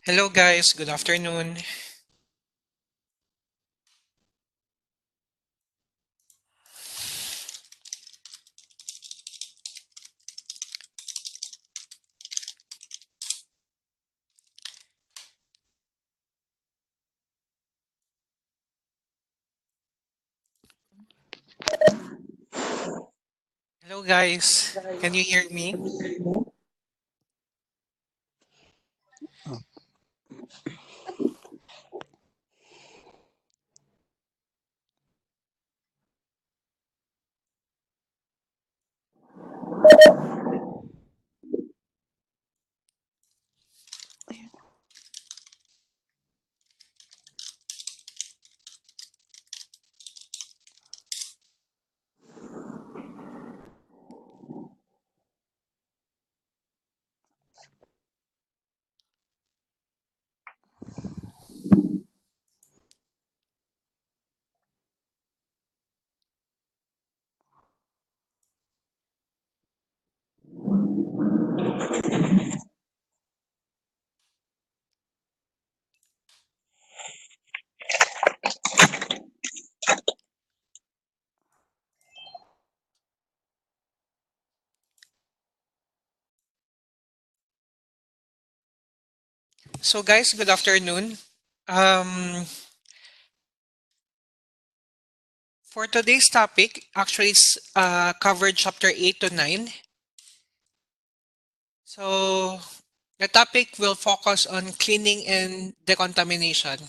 Hello guys, good afternoon. Hello guys, can you hear me? So guys, good afternoon. Um, for today's topic, actually it's covered chapter 8 to 9. So the topic will focus on cleaning and decontamination.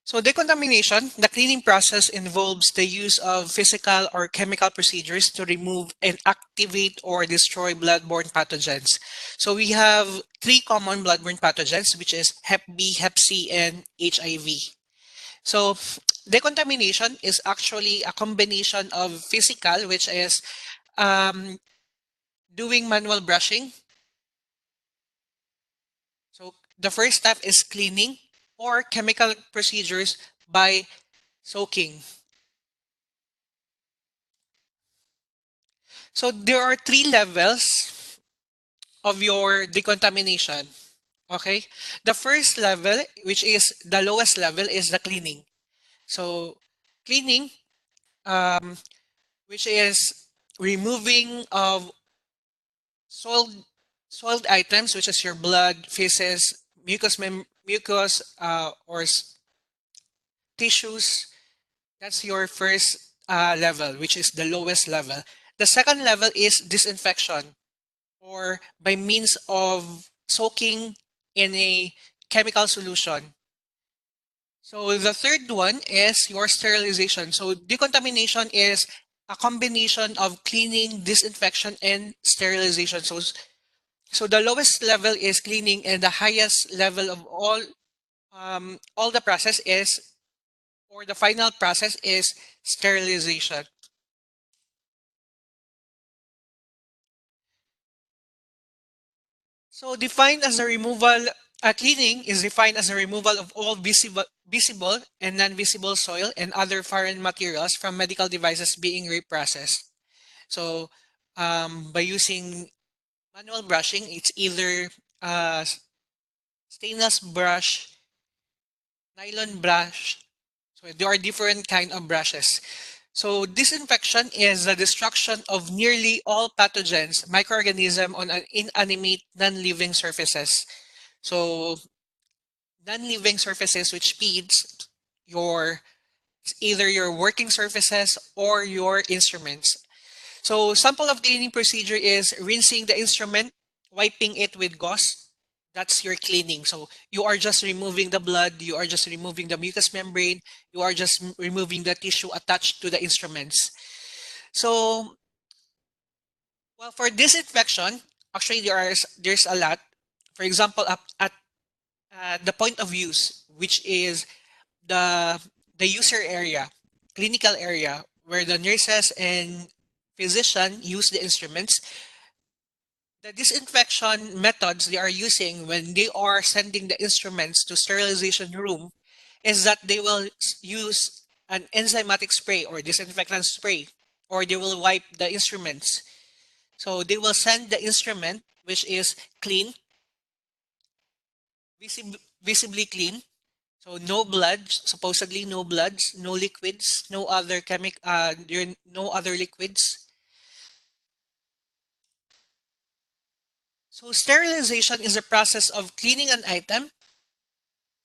So decontamination, the cleaning process involves the use of physical or chemical procedures to remove and activate or destroy bloodborne pathogens. So we have three common bloodborne pathogens, which is Hep B, Hep C, and HIV. So decontamination is actually a combination of physical, which is um, doing manual brushing. So the first step is cleaning, or chemical procedures by soaking. So there are three levels of your decontamination. Okay. The first level, which is the lowest level, is the cleaning. So cleaning, um, which is removing of soiled soiled items, which is your blood, feces, mucus, tissues. That's your first level, which is the lowest level. The second level is disinfection, or by means of soaking in a chemical solution. So the third one is your sterilization. So decontamination is a combination of cleaning, disinfection, and sterilization. So the lowest level is cleaning, and the highest level of all the process is, or the final process is sterilization. So defined as a removal, cleaning is defined as a removal of all visible and non-visible soil and other foreign materials from medical devices being reprocessed. So by using manual brushing, it's either stainless brush, nylon brush. So there are different kind of brushes. So disinfection is the destruction of nearly all pathogens, microorganisms on an inanimate, non-living surfaces. So non-living surfaces, which means your either your working surfaces or your instruments. So sample of cleaning procedure is rinsing the instrument, wiping it with gauze. That's your cleaning. So you are just removing the blood, you are just removing the mucous membrane, you are just removing the tissue attached to the instruments. So, well, for disinfection, actually there's a lot. For example, at the point of use, which is the the user area, clinical area, where the nurses and physician use the instruments. The disinfection methods they are using when they are sending the instruments to sterilization room is that they will use an enzymatic spray or disinfectant spray, or they will wipe the instruments. So they will send the instrument, which is clean, visibly clean. So no blood, supposedly no bloods, no liquids, no other liquids. So sterilization is a process of cleaning an item,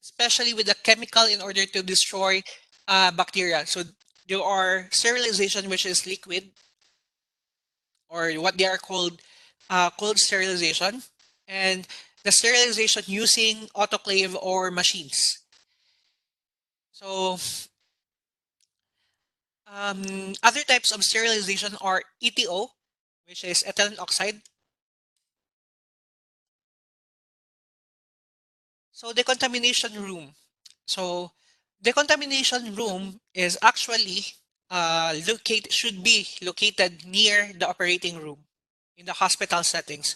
especially with a chemical in order to destroy bacteria. So there are sterilization, which is liquid, or what they are called cold sterilization, and the sterilization using autoclave or machines. So other types of sterilization are ETO, which is ethylene oxide. So decontamination room. So decontamination room is actually should be located near the operating room in the hospital settings.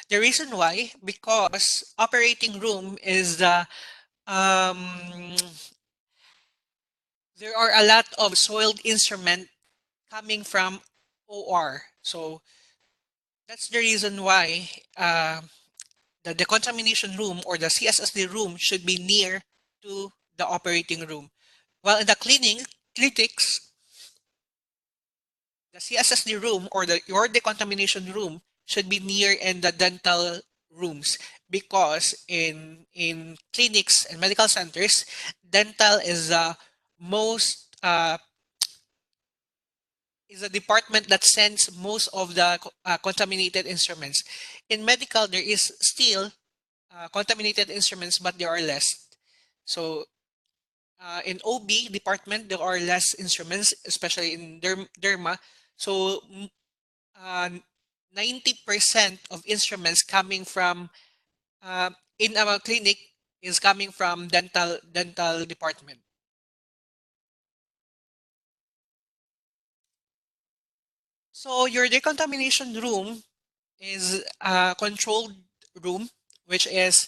The reason why, because operating room is the um, there are a lot of soiled instrument coming from OR. So that's the reason why the decontamination room or the CSSD room should be near to the operating room. While in the clinics, the CSSD room or your decontamination room should be near in the dental rooms, because in clinics and medical centers, dental is the most is a department that sends most of the contaminated instruments. In medical, there is still contaminated instruments, but there are less. So in OB department, there are less instruments, especially in derma. So 90% of instruments coming from in our clinic is coming from dental department. So your decontamination room is a controlled room, which is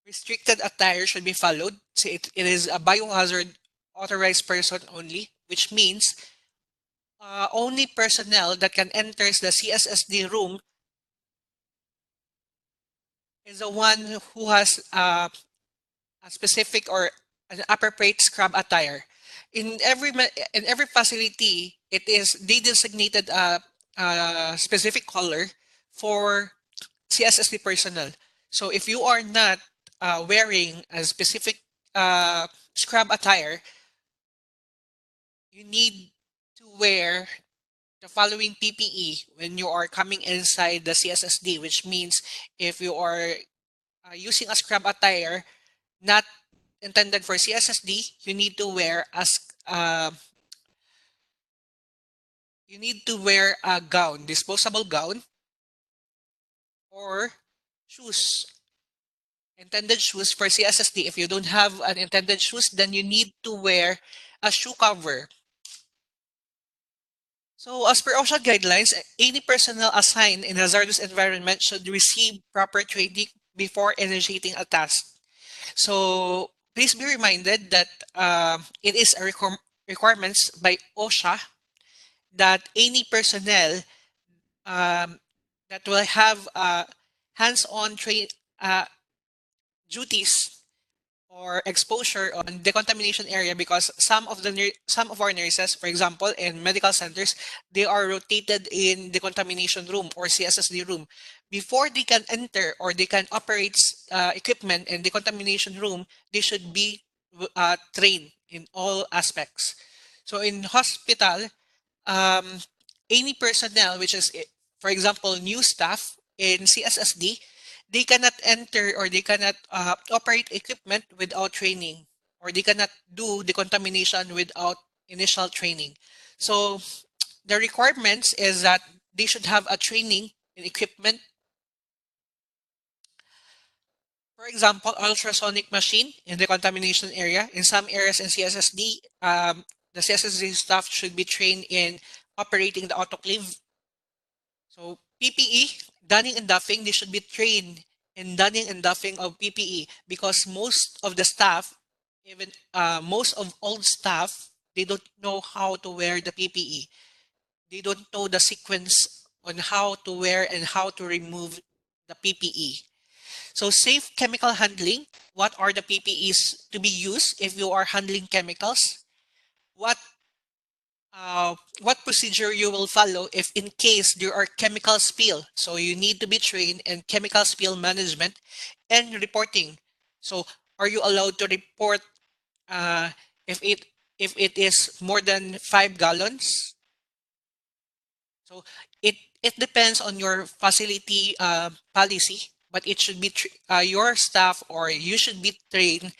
restricted attire should be followed. So it is a biohazard authorized person only, which means only personnel that can enter the CSSD room is the one who has a specific or an appropriate scrub attire. In every facility, they designated a specific color for CSSD personnel. So if you are not wearing a specific scrub attire, you need to wear the following PPE when you are coming inside the CSSD, which means if you are using a scrub attire not intended for CSSD, you need to wear a gown, disposable gown, or shoes, intended shoes for CSSD. If you don't have an intended shoes, then you need to wear a shoe cover. So as per OSHA guidelines, any personnel assigned in hazardous environment should receive proper training before initiating a task. So please be reminded that it is a requirements by OSHA that any personnel um, that will have hands-on uh, duties or exposure on decontamination area, because some of our nurses, for example, in medical centers, they are rotated in decontamination room or CSSD room. Before they can enter or they can operate equipment in decontamination room, they should be trained in all aspects. So in hospital, um, any personnel, which is, for example, new staff in CSSD, they cannot enter or they cannot operate equipment without training, or they cannot do the contamination without initial training. So the requirements is that they should have a training in equipment. For example, ultrasonic machine in the contamination area. In some areas in CSSD, the CSSD staff should be trained in operating the autoclave. So PPE, donning and doffing, they should be trained in donning and doffing of PPE, because most of the staff, even most of old staff, they don't know how to wear the PPE. They don't know the sequence on how to wear and how to remove the PPE. So safe chemical handling, what are the PPEs to be used if you are handling chemicals? What what procedure you will follow if in case there are chemical spill. So you need to be trained in chemical spill management and reporting. So are you allowed to report uh, if it is more than 5 gallons? So it depends on your facility policy, but it should be your staff or you should be trained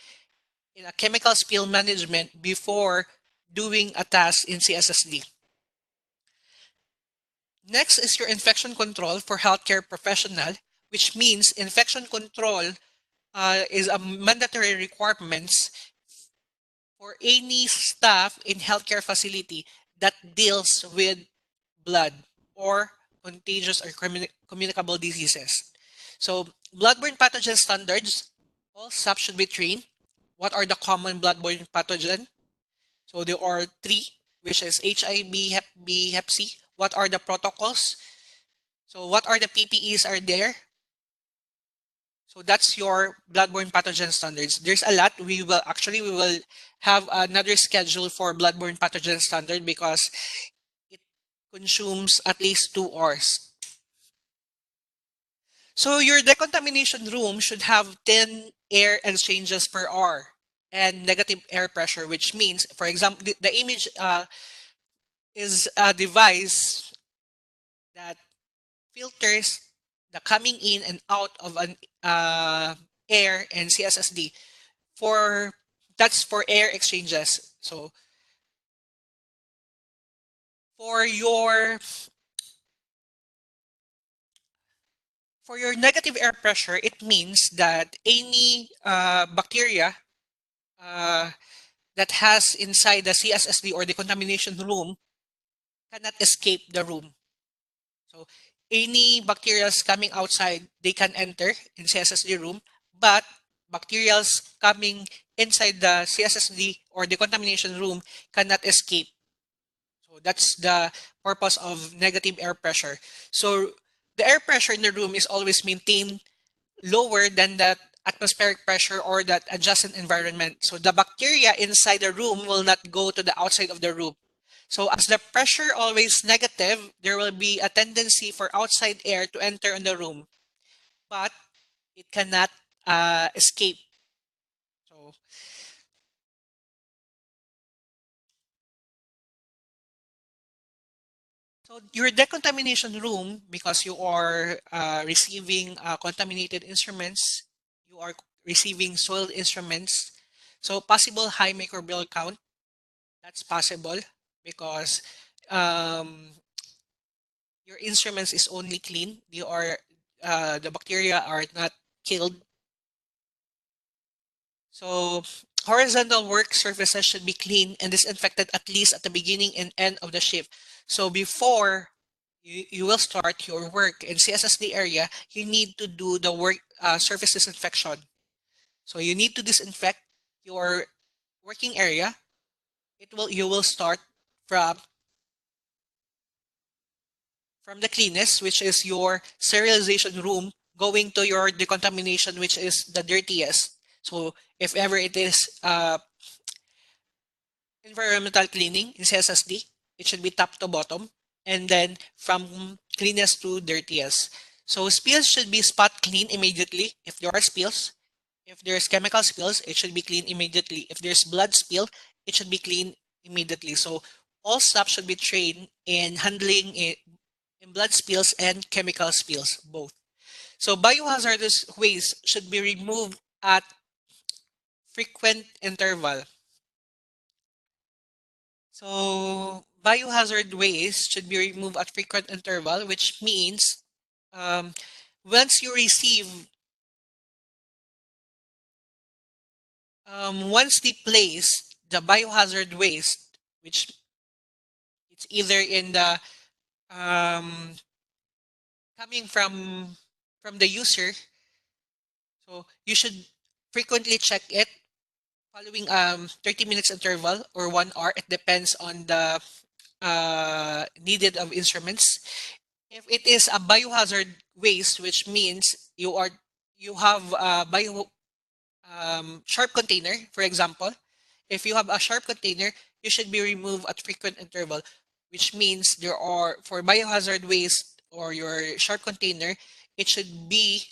in a chemical spill management before doing a task in CSSD. Next is your infection control for healthcare professional, which means infection control is a mandatory requirements for any staff in healthcare facility that deals with blood or contagious or communicable diseases. So bloodborne pathogen standards, all staff should be trained. What are the common bloodborne pathogen? So there are three, which is HIV, Hep B, Hep C. What are the protocols? So what are the PPEs are there? So that's your bloodborne pathogen standards. There's a lot. We will have another schedule for bloodborne pathogen standard because it consumes at least 2 hours. So your decontamination room should have 10 air exchanges per hour and negative air pressure, which means, for example, the image is a device that filters the coming in and out of an air and CSSD for that's for air exchanges. So for your for your negative air pressure, it means that any bacteria uh, that has inside the CSSD or the contamination room cannot escape the room. So any bacteria coming outside, they can enter in CSSD room, but bacteria coming inside the CSSD or the contamination room cannot escape. So that's the purpose of negative air pressure. So the air pressure in the room is always maintained lower than that atmospheric pressure or that adjacent environment. So the bacteria inside the room will not go to the outside of the room. So as the pressure always negative, there will be a tendency for outside air to enter in the room, but it cannot escape. So, so your decontamination room, because you are receiving contaminated instruments, you are receiving soiled instruments. So possible high microbial count, that's possible because um, your instruments is only clean. You are the bacteria are not killed. So horizontal work surfaces should be clean and disinfected at least at the beginning and end of the shift. So before you will start your work in CSSD area, you need to do the work surface disinfection. So you need to disinfect your working area. You will start from the cleanest, which is your sterilization room, going to your decontamination, which is the dirtiest. So if ever it is environmental cleaning in CSSD, it should be top to bottom, and then from cleanest to dirtiest. So spills should be spot clean immediately if there are spills. If there's chemical spills, it should be clean immediately. If there's blood spill, it should be clean immediately. So all staff should be trained in handling it in blood spills and chemical spills, both. So biohazardous waste should be removed at frequent interval. So biohazard waste should be removed at frequent interval, which means um, once you receive, once they place the biohazard waste, which it's either in the um, coming from the user, so you should frequently check it following 30 minutes interval or 1 hour. It depends on the needed of instruments. If it is a biohazard waste, which means you have a sharp container, for example, if you have a sharp container, you should be removed at frequent interval, which means there are for biohazard waste or your sharp container, it should be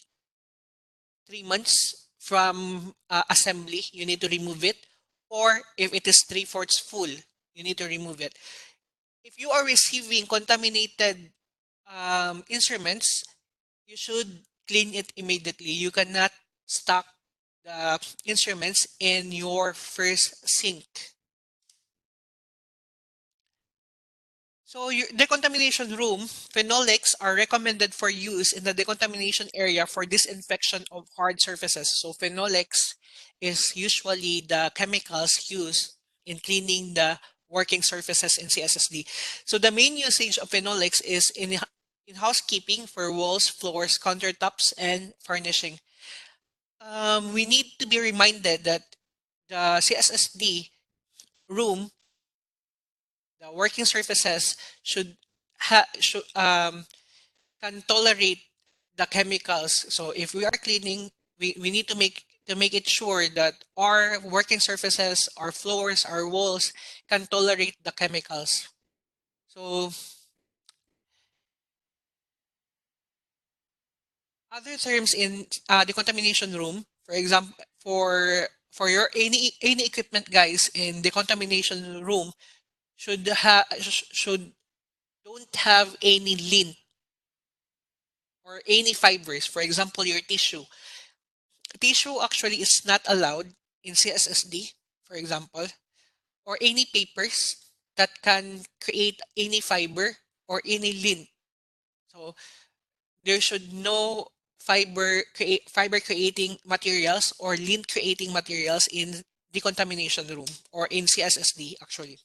3 months from assembly. You need to remove it, or if it is three-fourths full, you need to remove it. If you are receiving contaminated instruments, you should clean it immediately. You cannot stock the instruments in your first sink. So your decontamination room, phenolics are recommended for use in the decontamination area for disinfection of hard surfaces. So phenolics is usually the chemicals used in cleaning the working surfaces in CSSD. So the main usage of phenolics is in housekeeping for walls, floors, countertops, and furnishing. We need to be reminded that the CSSD room, the working surfaces should can tolerate the chemicals. So if we are cleaning, we need to make it sure that our working surfaces, our floors, our walls can tolerate the chemicals. So other terms in the contamination room, for example, for your any equipment guys in the contamination room should don't have any lint or any fibers. For example, your tissue. Tissue actually is not allowed in CSSD, for example, or any papers that can create any fiber or any lint. So there should no fiber creating materials or lint creating materials in decontamination room or in CSSD actually.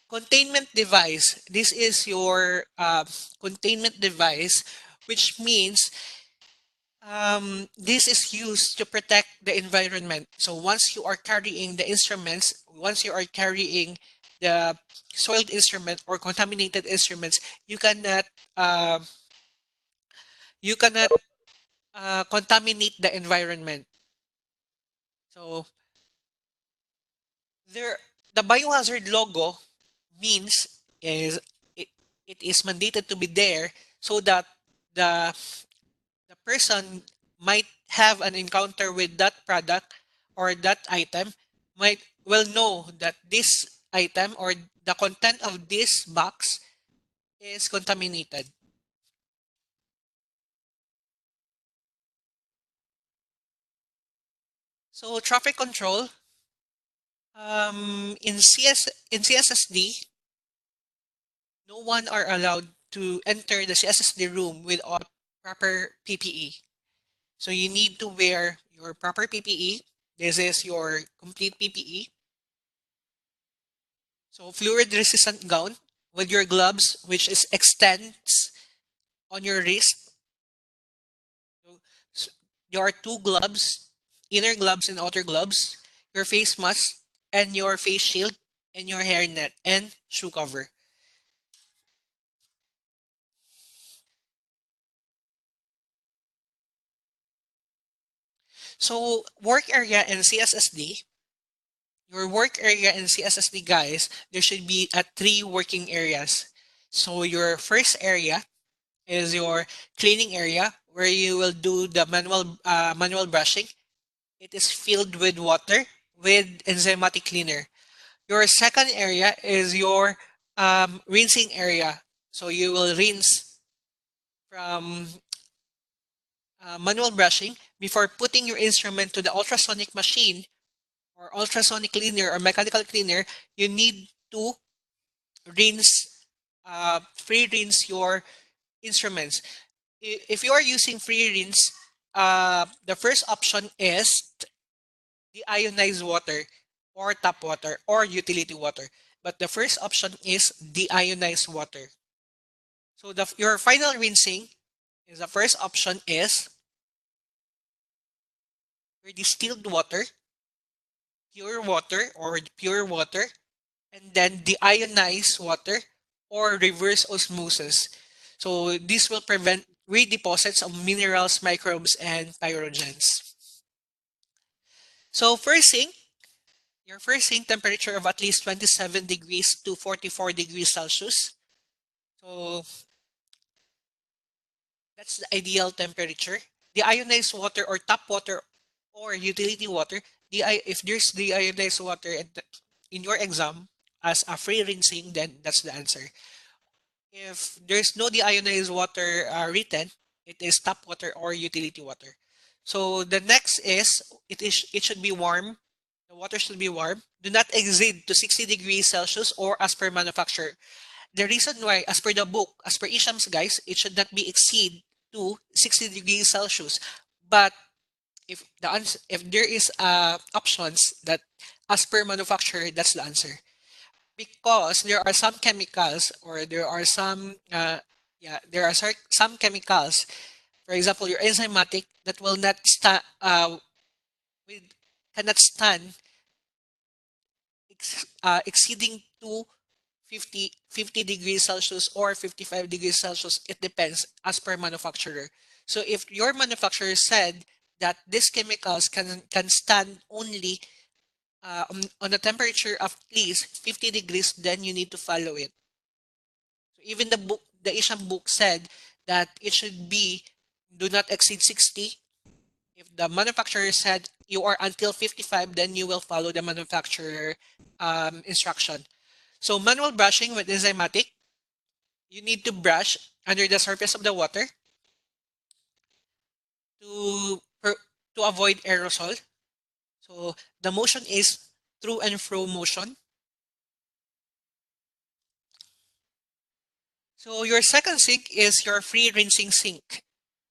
Containment device. This is your containment device, which means this is used to protect the environment. So once you are carrying the instruments, once you are carrying the soiled instrument or contaminated instruments, uh, you cannot contaminate the environment. So there, the biohazard logo means is it, it is mandated to be there so that the the person might have an encounter with that product or that item might well know that this item or the content of this box is contaminated. So traffic control in CSSD, no one are allowed to enter the CSSD room without proper PPE. So you need to wear your proper PPE. This is your complete PPE. So fluid resistant gown with your gloves, which is extends on your wrist. So there are two gloves, inner gloves and outer gloves, your face mask and your face shield and your hairnet and shoe cover. So work area in CSSD, your work area in CSSD guys, there should be three working areas. So your first area is your cleaning area where you will do the manual brushing. It is filled with water with enzymatic cleaner. Your second area is your rinsing area. So you will rinse from manual brushing before putting your instrument to the ultrasonic machine or ultrasonic cleaner or mechanical cleaner. You need to rinse, free rinse your instruments. If you are using free rinse, the first option is deionized water or tap water or utility water. But the first option is deionized water. So your final rinsing is the first option is your distilled water, pure water, and then deionized water or reverse osmosis. So this will prevent redeposits of minerals, microbes, and pyrogens. So first thing, your first sink temperature of at least 27 degrees to 44 degrees Celsius. So that's the ideal temperature. The ionized water or tap water or utility water, if there's the ionized water in your exam as a free rinsing, then that's the answer. If there's no deionized water written, it is tap water or utility water. So the next is it should be warm. The water should be warm. Do not exceed to 60 degrees Celsius or as per manufacturer. The reason why, as per the book, as per Iahcsmm guys, it should not be exceed to 60 degrees Celsius. But if there is options that as per manufacturer, that's the answer, because there are some chemicals or there are some some chemicals, for example your enzymatic, that will not stand with cannot stand exceeding to 50 degrees Celsius or 55 degrees Celsius. It depends as per manufacturer. So if your manufacturer said that these chemicals can stand only on a temperature of at least 50 degrees, then you need to follow it. So even the Iahcsmm book said that it should be do not exceed 60. If the manufacturer said you are until 55, then you will follow the manufacturer instruction. So manual brushing with enzymatic, you need to brush under the surface of the water to to avoid aerosol. So the motion is through and fro motion. So your second sink is your free rinsing sink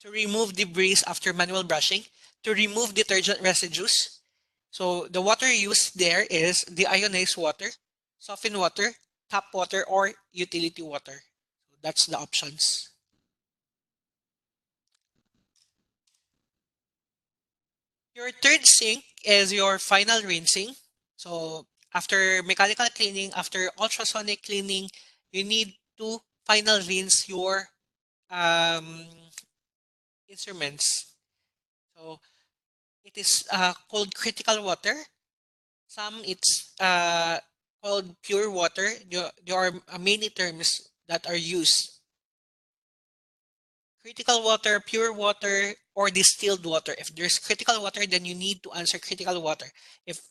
to remove debris after manual brushing, to remove detergent residues. So the water used there is the ionized water, softened water, tap water, or utility water. So that's the options. Your third sink is your final rinsing. So after mechanical cleaning, after ultrasonic cleaning, you need to final rinse your um, instruments. So it is called critical water. Some it's called pure water. There are many terms that are used. Critical water, pure water, or distilled water. If there's critical water, then you need to answer critical water. If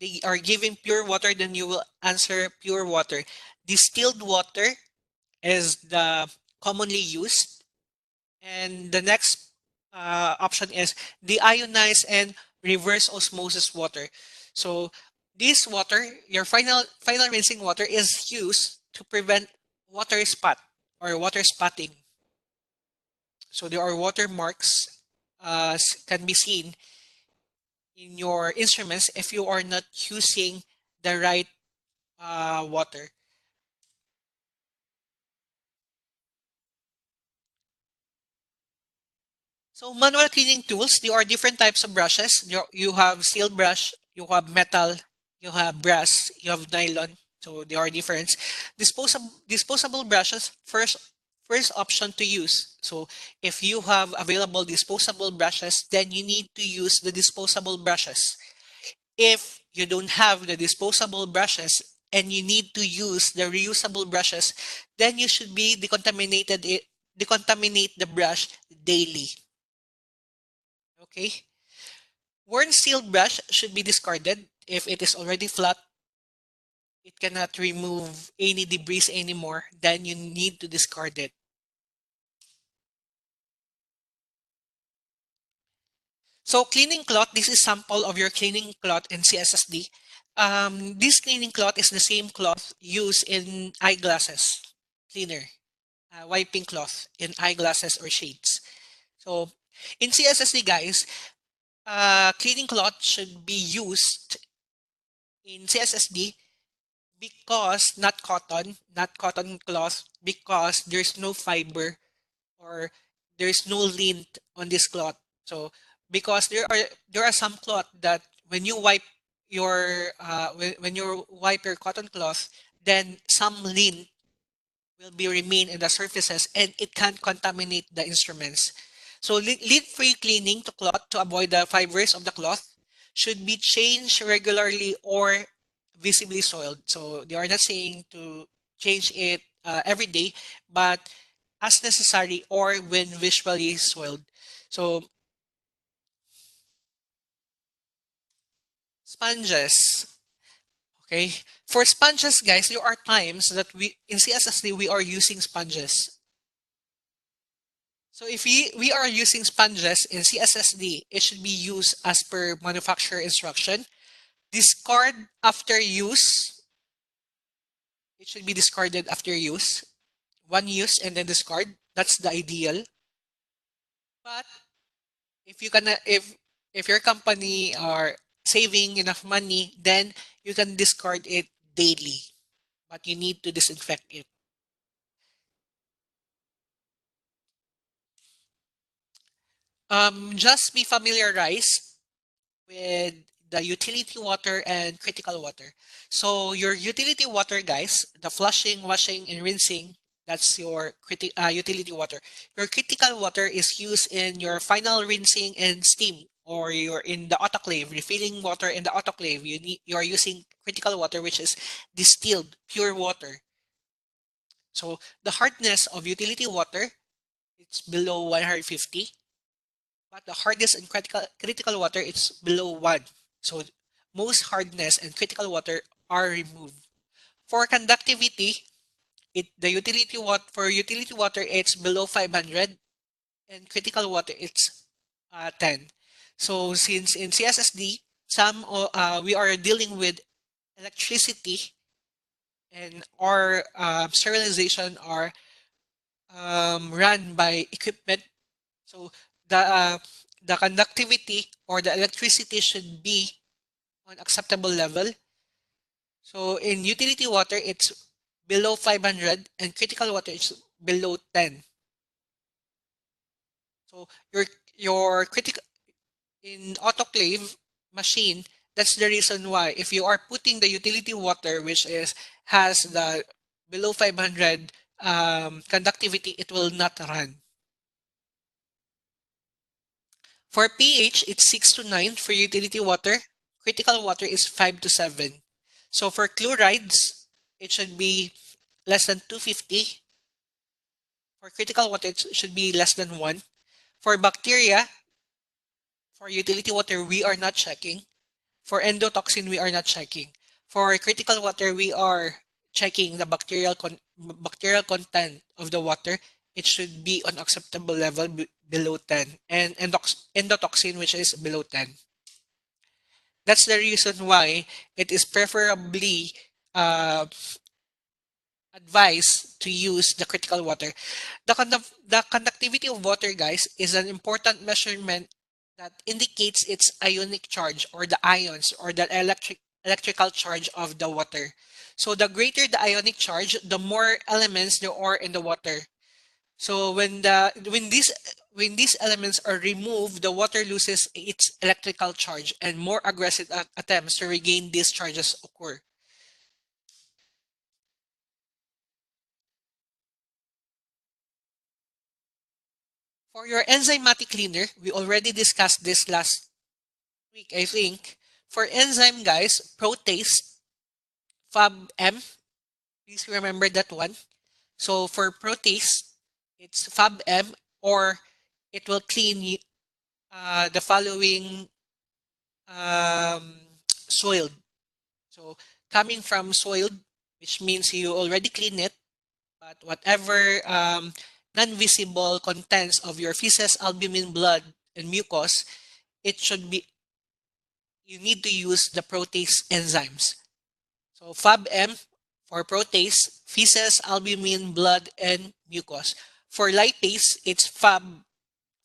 they are giving pure water, then you will answer pure water. Distilled water is the commonly used. And the next option is deionized and reverse osmosis water. So this water, your final rinsing water, is used to prevent water spot or water spotting. So there are watermarks can be seen in your instruments if you are not using the right water. So manual cleaning tools, there are different types of brushes. You have steel brush, you have metal, you have brass, you have nylon. So there are different. Disposable brushes, first option to use. So if you have available disposable brushes, then you need to use the disposable brushes. If you don't have the disposable brushes and you need to use the reusable brushes, then you should be decontaminate the brush daily. Okay. Worn steel brush should be discarded if it is already flat. It cannot remove any debris anymore. Then you need to discard it. So cleaning cloth, this is sample of your cleaning cloth in CSSD. This cleaning cloth is the same cloth used in eyeglasses cleaner, wiping cloth in eyeglasses or shades. So in CSSD guys, cleaning cloth should be used in CSSD because not cotton cloth, because there's no fiber or there's no lint on this cloth. So because there are some cloth that when you wipe your when you wipe your cotton cloth, then some lint will be remain in the surfaces and it can contaminate the instruments. So lead-free cleaning to cloth to avoid the fibers of the cloth should be changed regularly or visibly soiled. So they are not saying to change it every day, but as necessary or when visually soiled. So sponges. Okay. For sponges, guys, there are times that we in CSSD we are using sponges. So if we are using sponges in CSSD, it should be used as per manufacturer instruction. Discard after use. It should be discarded after use. One use and then discard. That's the ideal. But if you can, if your company are saving enough money, then you can discard it daily. But you need to disinfect it. Just be familiarized with the utility water and critical water. So your utility water, guys, the flushing, washing, and rinsing, that's your utility water. Your critical water is used in your final rinsing and steam, or you're in the autoclave, refilling water in the autoclave. You are using critical water, which is distilled pure water. So the hardness of utility water, it's below 150. But the hardness and critical water it's below 1. So most hardness and critical water are removed. For conductivity, the utility water for utility water it's below 500 and critical water it's 10. So since in CSSD we are dealing with electricity and our sterilization are run by equipment. So the conductivity or the electricity should be on acceptable level. So in utility water, it's below 500 and critical water is below 10. So your critical in autoclave machine, that's the reason why if you are putting the utility water, which is has the below 500 conductivity, it will not run. For pH, it's 6 to 9 for utility water. Critical water is 5 to 7. So for chlorides, it should be less than 250. For critical water, it should be less than 1. For bacteria, for utility water, we are not checking. For endotoxin, we are not checking. For critical water, we are checking the bacterial content of the water. It should be on acceptable level below 10 and endotoxin which is below 10. That's the reason why it is preferably uh, advised to use the critical water. The conductivity of water, guys, is an important measurement that indicates its ionic charge or the ions or the electrical charge of the water. So the greater the ionic charge, the more elements there are in the water. So when these elements are removed, the water loses its electrical charge and more aggressive attempts to regain these charges occur. For your enzymatic cleaner, we already discussed this last week, I think. For enzyme, guys, protease, FAB-M, please remember that one. So for protease, it's FAB-M or it will clean the following soiled. So coming from soiled, which means you already clean it, but whatever non-visible contents of your feces, albumin, blood, and mucus, it should be, you need to use the protease enzymes. So FAB-M for protease, feces, albumin, blood, and mucus. For lipase, it's FAB,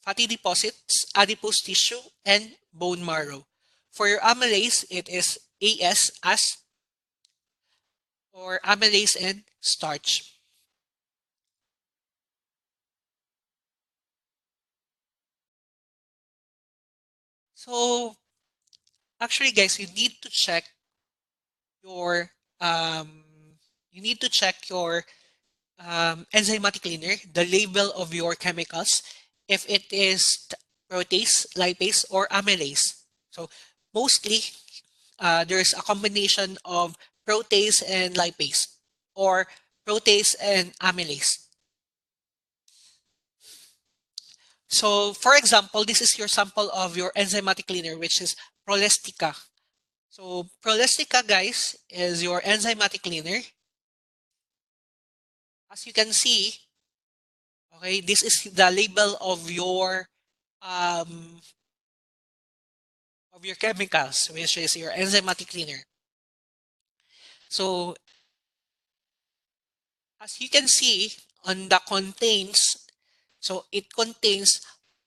fatty deposits, adipose tissue, and bone marrow. For your amylase, it is AS or amylase and starch. So actually, guys, your um, you need to check your enzymatic cleaner, the label of your chemicals, if it is protease, lipase, or amylase. So mostly there's a combination of protease and lipase or protease and amylase. So for example, this is your sample of your enzymatic cleaner, which is Prolestica. So Prolestica, guys, is your enzymatic cleaner. As you can see, okay, this is the label um, of your chemicals, which is your enzymatic cleaner. So as you can see on the contains, so it contains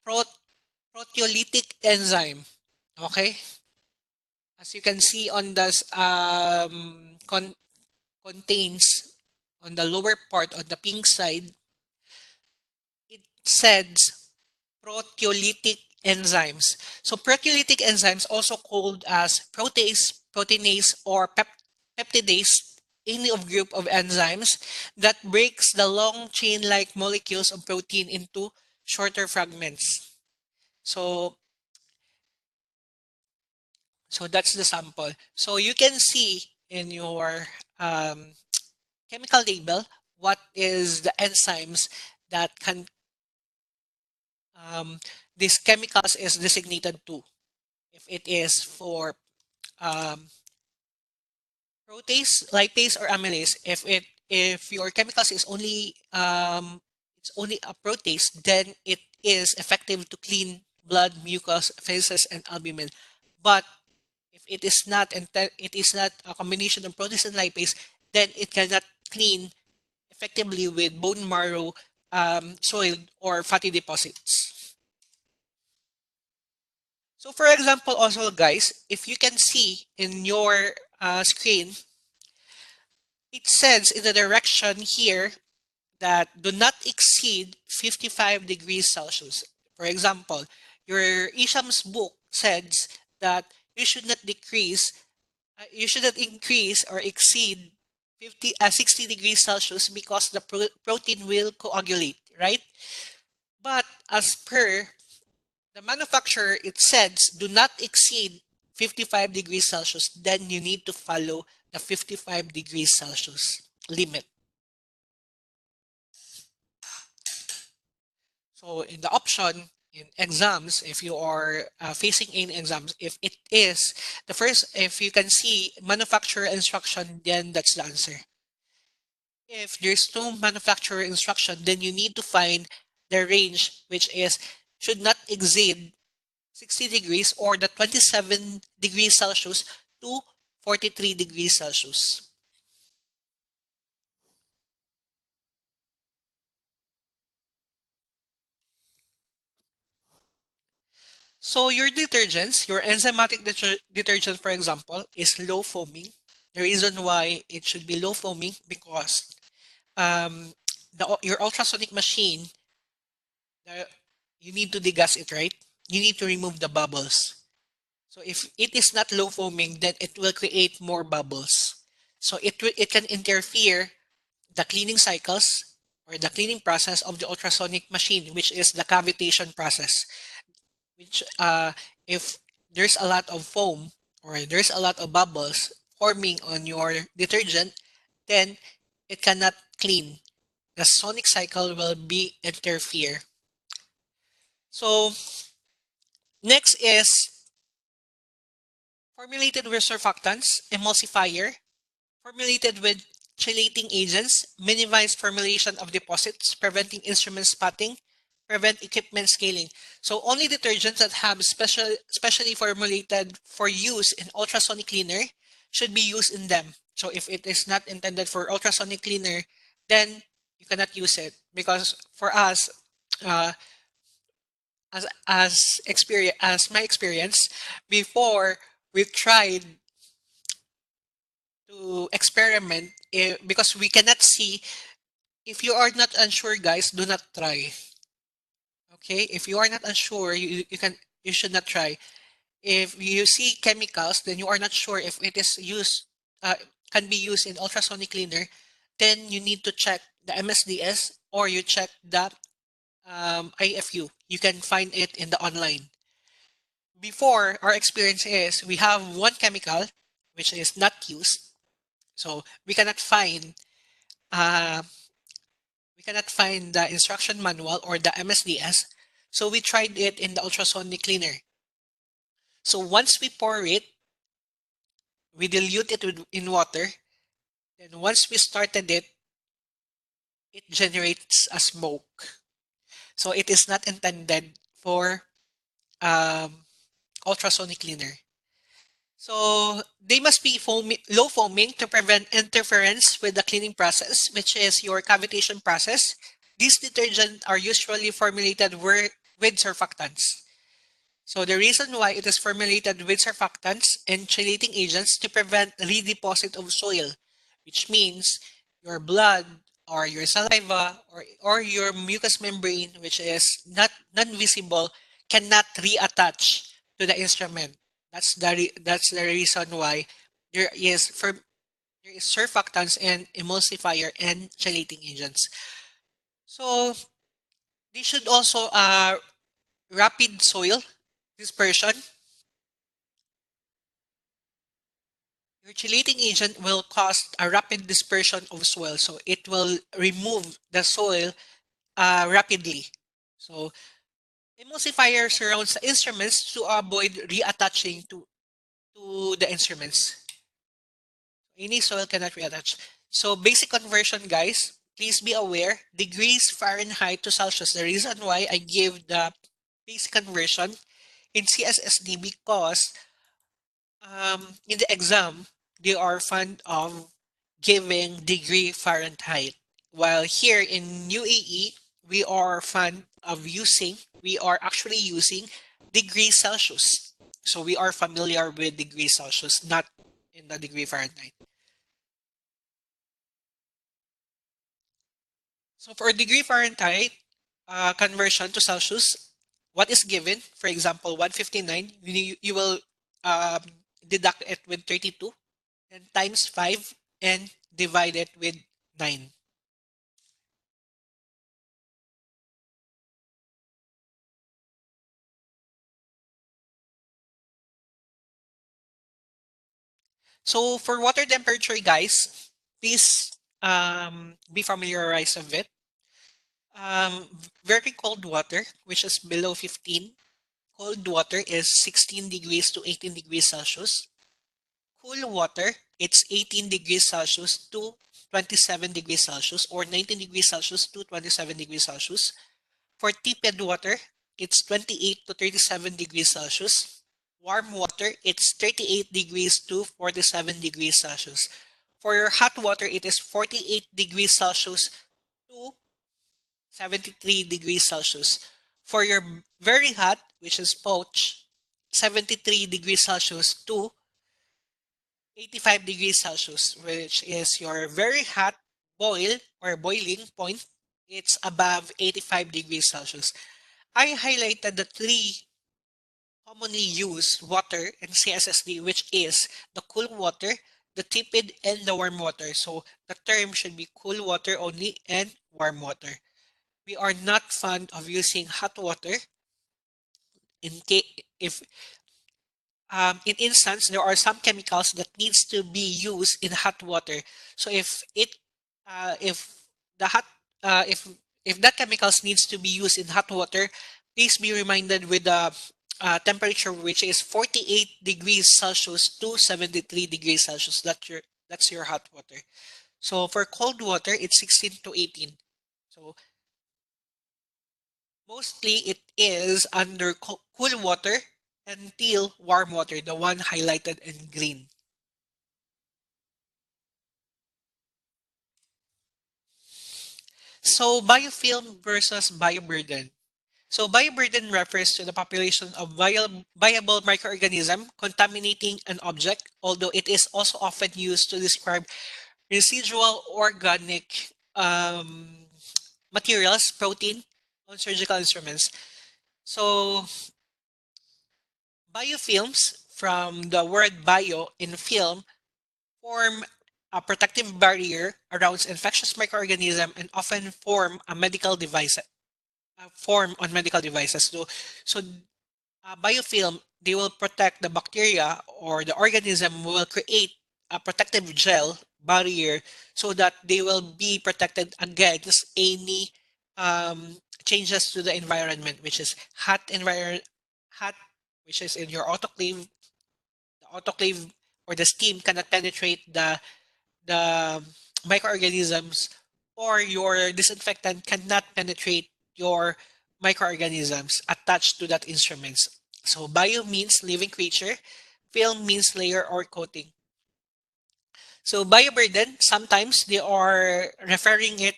pro proteolytic enzyme. Okay, as you can see on this contains on the lower part on the pink side, it says proteolytic enzymes. So proteolytic enzymes, also called as protease, proteinase, or peptidase, any of group of enzymes that breaks the long chain-like molecules of protein into shorter fragments. So, so that's the sample. So you can see in your chemical label what is the enzymes that can these chemicals is designated to. If it is for um, protease, lipase, or amylase, if your chemicals is only it's only a protease, then it is effective to clean blood, mucus, feces, and albumin. But if it is not, and it is not a combination of protease and lipase, then it cannot clean effectively with bone marrow, soil, or fatty deposits. So for example, also guys, if you can see in your screen, it says in the direction here that do not exceed 55 degrees Celsius. For example, your Isham's book says that you should not you should not increase or exceed 60 degrees Celsius because the protein will coagulate, right? But as per the manufacturer, it says do not exceed 55 degrees Celsius, then you need to follow the 55 degrees Celsius limit. So in the option in exams, if you are facing any exams, if it is the first, if you can see manufacturer instruction, then that's the answer. If there's no manufacturer instruction, then you need to find the range, which is should not exceed 60 degrees or the 27 degrees Celsius to 43 degrees Celsius. So your detergents, your enzymatic detergent, for example, is low foaming. The reason why it should be low foaming because um, your ultrasonic machine, the, you need to degas it, right? You need to remove the bubbles. So if it is not low foaming, then it will create more bubbles. So it can interfere the cleaning cycles or the cleaning process of the ultrasonic machine, which is the cavitation process. Which if there's a lot of foam or there's a lot of bubbles forming on your detergent, then it cannot clean. The sonic cycle will be interfere. So next is formulated with surfactants, emulsifier, formulated with chelating agents, minimize formulation of deposits, preventing instrument spotting, prevent equipment scaling. So only detergents that have specially formulated for use in ultrasonic cleaner should be used in them. So if it is not intended for ultrasonic cleaner, then you cannot use it because for us, uh, as my experience before we tried to experiment because we cannot see. If you are not unsure, guys, do not try. Okay, if you are not unsure, you should not try. If you see chemicals, then you are not sure if it is used can be used in ultrasonic cleaner, then you need to check the MSDS, or you check the IFU. You can find it in the online. Before, our experience is we have one chemical which is not used, so uh, we cannot find the instruction manual or the MSDS. So we tried it in the ultrasonic cleaner. So once we pour it, we dilute it in water. Then once we started it, it generates a smoke. So it is not intended for um, ultrasonic cleaner. So they must be low foaming to prevent interference with the cleaning process, which is your cavitation process. These detergents are usually formulated with surfactants. So the reason why it is formulated with surfactants and chelating agents to prevent redeposit of soil, which means your blood or your saliva or your mucous membrane, which is not non-visible, cannot reattach to the instrument. That's the reason why there is for there is surfactants and emulsifier and chelating agents. So they should also rapid soil dispersion. Your chelating agent will cause a rapid dispersion of soil, so it will remove the soil rapidly. So emulsifier surrounds the instruments to avoid reattaching to the instruments. Any soil cannot reattach. So basic conversion, guys, please be aware, degrees Fahrenheit to Celsius. The reason why I give the basic conversion in CSSD because in the exam, they are fond of giving degree Fahrenheit. While here in UAE, we are actually using degree Celsius. So we are familiar with degree Celsius, not in the degree Fahrenheit. So for degree Fahrenheit conversion to Celsius, what is given, for example, 159, you will um, deduct it with 32 and times 5 and divide it with 9. So for water temperature, guys, please be familiarized with it. Very cold water, which is below 15. Cold water is 16 degrees to 18 degrees Celsius. Cool water, it's 18 degrees Celsius to 27 degrees Celsius or 19 degrees Celsius to 27 degrees Celsius. For tepid water, it's 28 to 37 degrees Celsius. Warm water, it's 38 degrees to 47 degrees Celsius. For your hot water, it is 48 degrees Celsius to 73 degrees Celsius. For your very hot, which is poach, 73 degrees Celsius to 85 degrees Celsius, which is your very hot boil or boiling point. It's above 85 degrees Celsius. I highlighted the three commonly used water in CSSD, which is the cool water, the tepid, and the warm water. So the term should be cool water only and warm water. We are not fond of using hot water in case if in instance there are some chemicals that needs to be used in hot water. So if the hot if that chemicals needs to be used in hot water, please be reminded with the temperature which is 48 degrees Celsius to 73 degrees Celsius. That's your hot water. So for cold water, it's 16 to 18. So mostly it is under cool water until warm water, the one highlighted in green. So biofilm versus bioburden. So bioburden refers to the population of viable microorganism contaminating an object, although it is also often used to describe residual organic materials, protein on surgical instruments. So biofilms, from the word bio in film, form a protective barrier around infectious microorganism and often form on medical devices. So biofilm, they will protect the bacteria or the organism will create a protective gel barrier so that they will be protected against any changes to the environment, which is hot, which is in your autoclave. The autoclave or the steam cannot penetrate the microorganisms, or your disinfectant cannot penetrate your microorganisms attached to that instruments. So bio means living creature, film means layer or coating. So bioburden, sometimes they are referring it,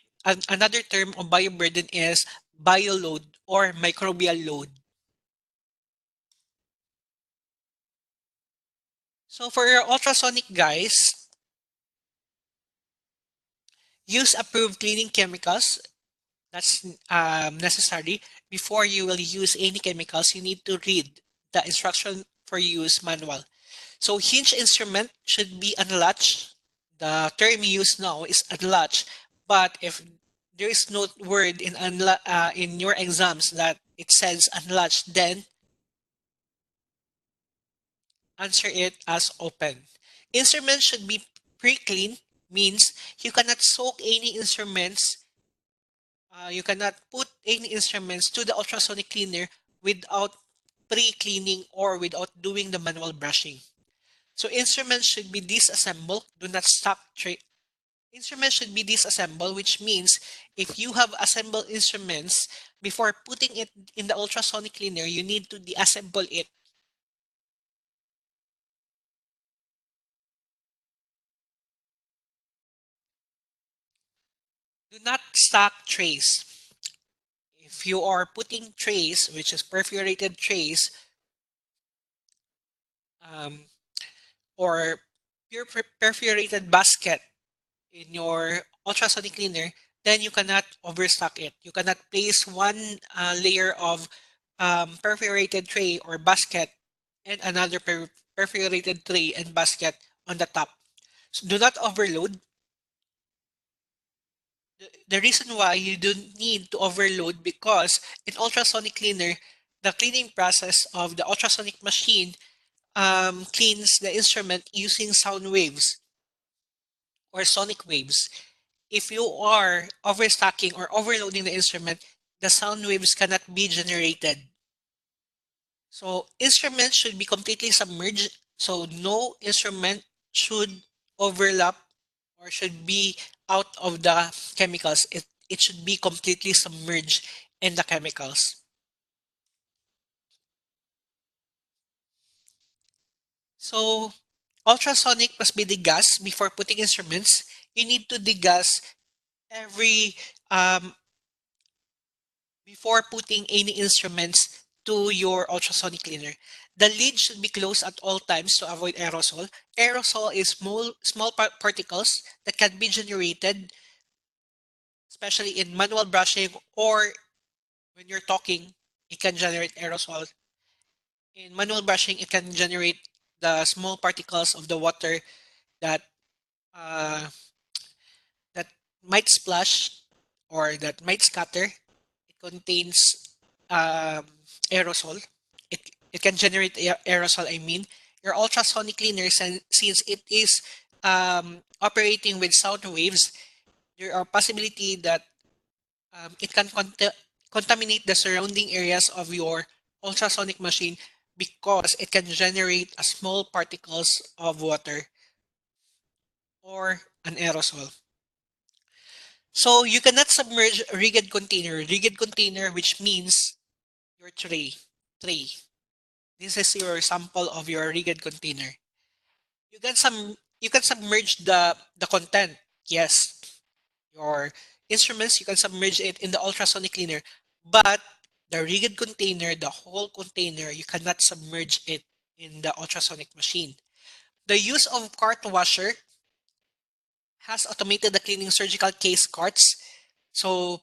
another term of bioburden is bioload or microbial load. So for your ultrasonic guys, use approved cleaning chemicals. That's necessary. Before you will use any chemicals, you need to read the instruction for use manual. So hinge instrument should be unlatched. The term used now is unlatched, but if there is no word in your exams that it says unlatched, then answer it as open. Instruments should be pre-clean, means you cannot soak any instruments. You cannot put any instruments to the ultrasonic cleaner without pre-cleaning or without doing the manual brushing. So instruments should be disassembled. Do not stock tray. Instruments should be disassembled, which means if you have assembled instruments, before putting it in the ultrasonic cleaner, you need to deassemble it. Do not stock trays. If you are putting trays, which is perforated trays, um, or perforated basket in your ultrasonic cleaner, then you cannot overstock it. You cannot place one layer of perforated tray or basket and another perforated tray and basket on the top. So do not overload. The reason why you don't need to overload, because in ultrasonic cleaner, the cleaning process of the ultrasonic machine cleans the instrument using sound waves or sonic waves. If you are overstocking or overloading the instrument, the sound waves cannot be generated. So instruments should be completely submerged. So no instrument should overlap or should be out of the chemicals. It should be completely submerged in the chemicals. So ultrasonic must be degassed before putting instruments. You need to degas every before putting any instruments to your ultrasonic cleaner. The lid should be closed at all times to avoid aerosol. Aerosol is small particles that can be generated, especially in manual brushing or when you're talking, it can generate aerosol. In manual brushing, it can generate the small particles of the water that uh, that might splash or that might scatter. It contains um, aerosol. It can generate aerosol. I mean, your ultrasonic cleaner, since it is operating with sound waves, there are possibility that it can contaminate the surrounding areas of your ultrasonic machine because it can generate a small particles of water or an aerosol. So you cannot submerge a rigid container. Rigid container, which means your tray. This is your sample of your rigid container. You can submerge the content. Yes, your instruments, you can submerge it in the ultrasonic cleaner, but the rigid container, the whole container, you cannot submerge it in the ultrasonic machine. The use of cart washer has automated the cleaning surgical case carts. So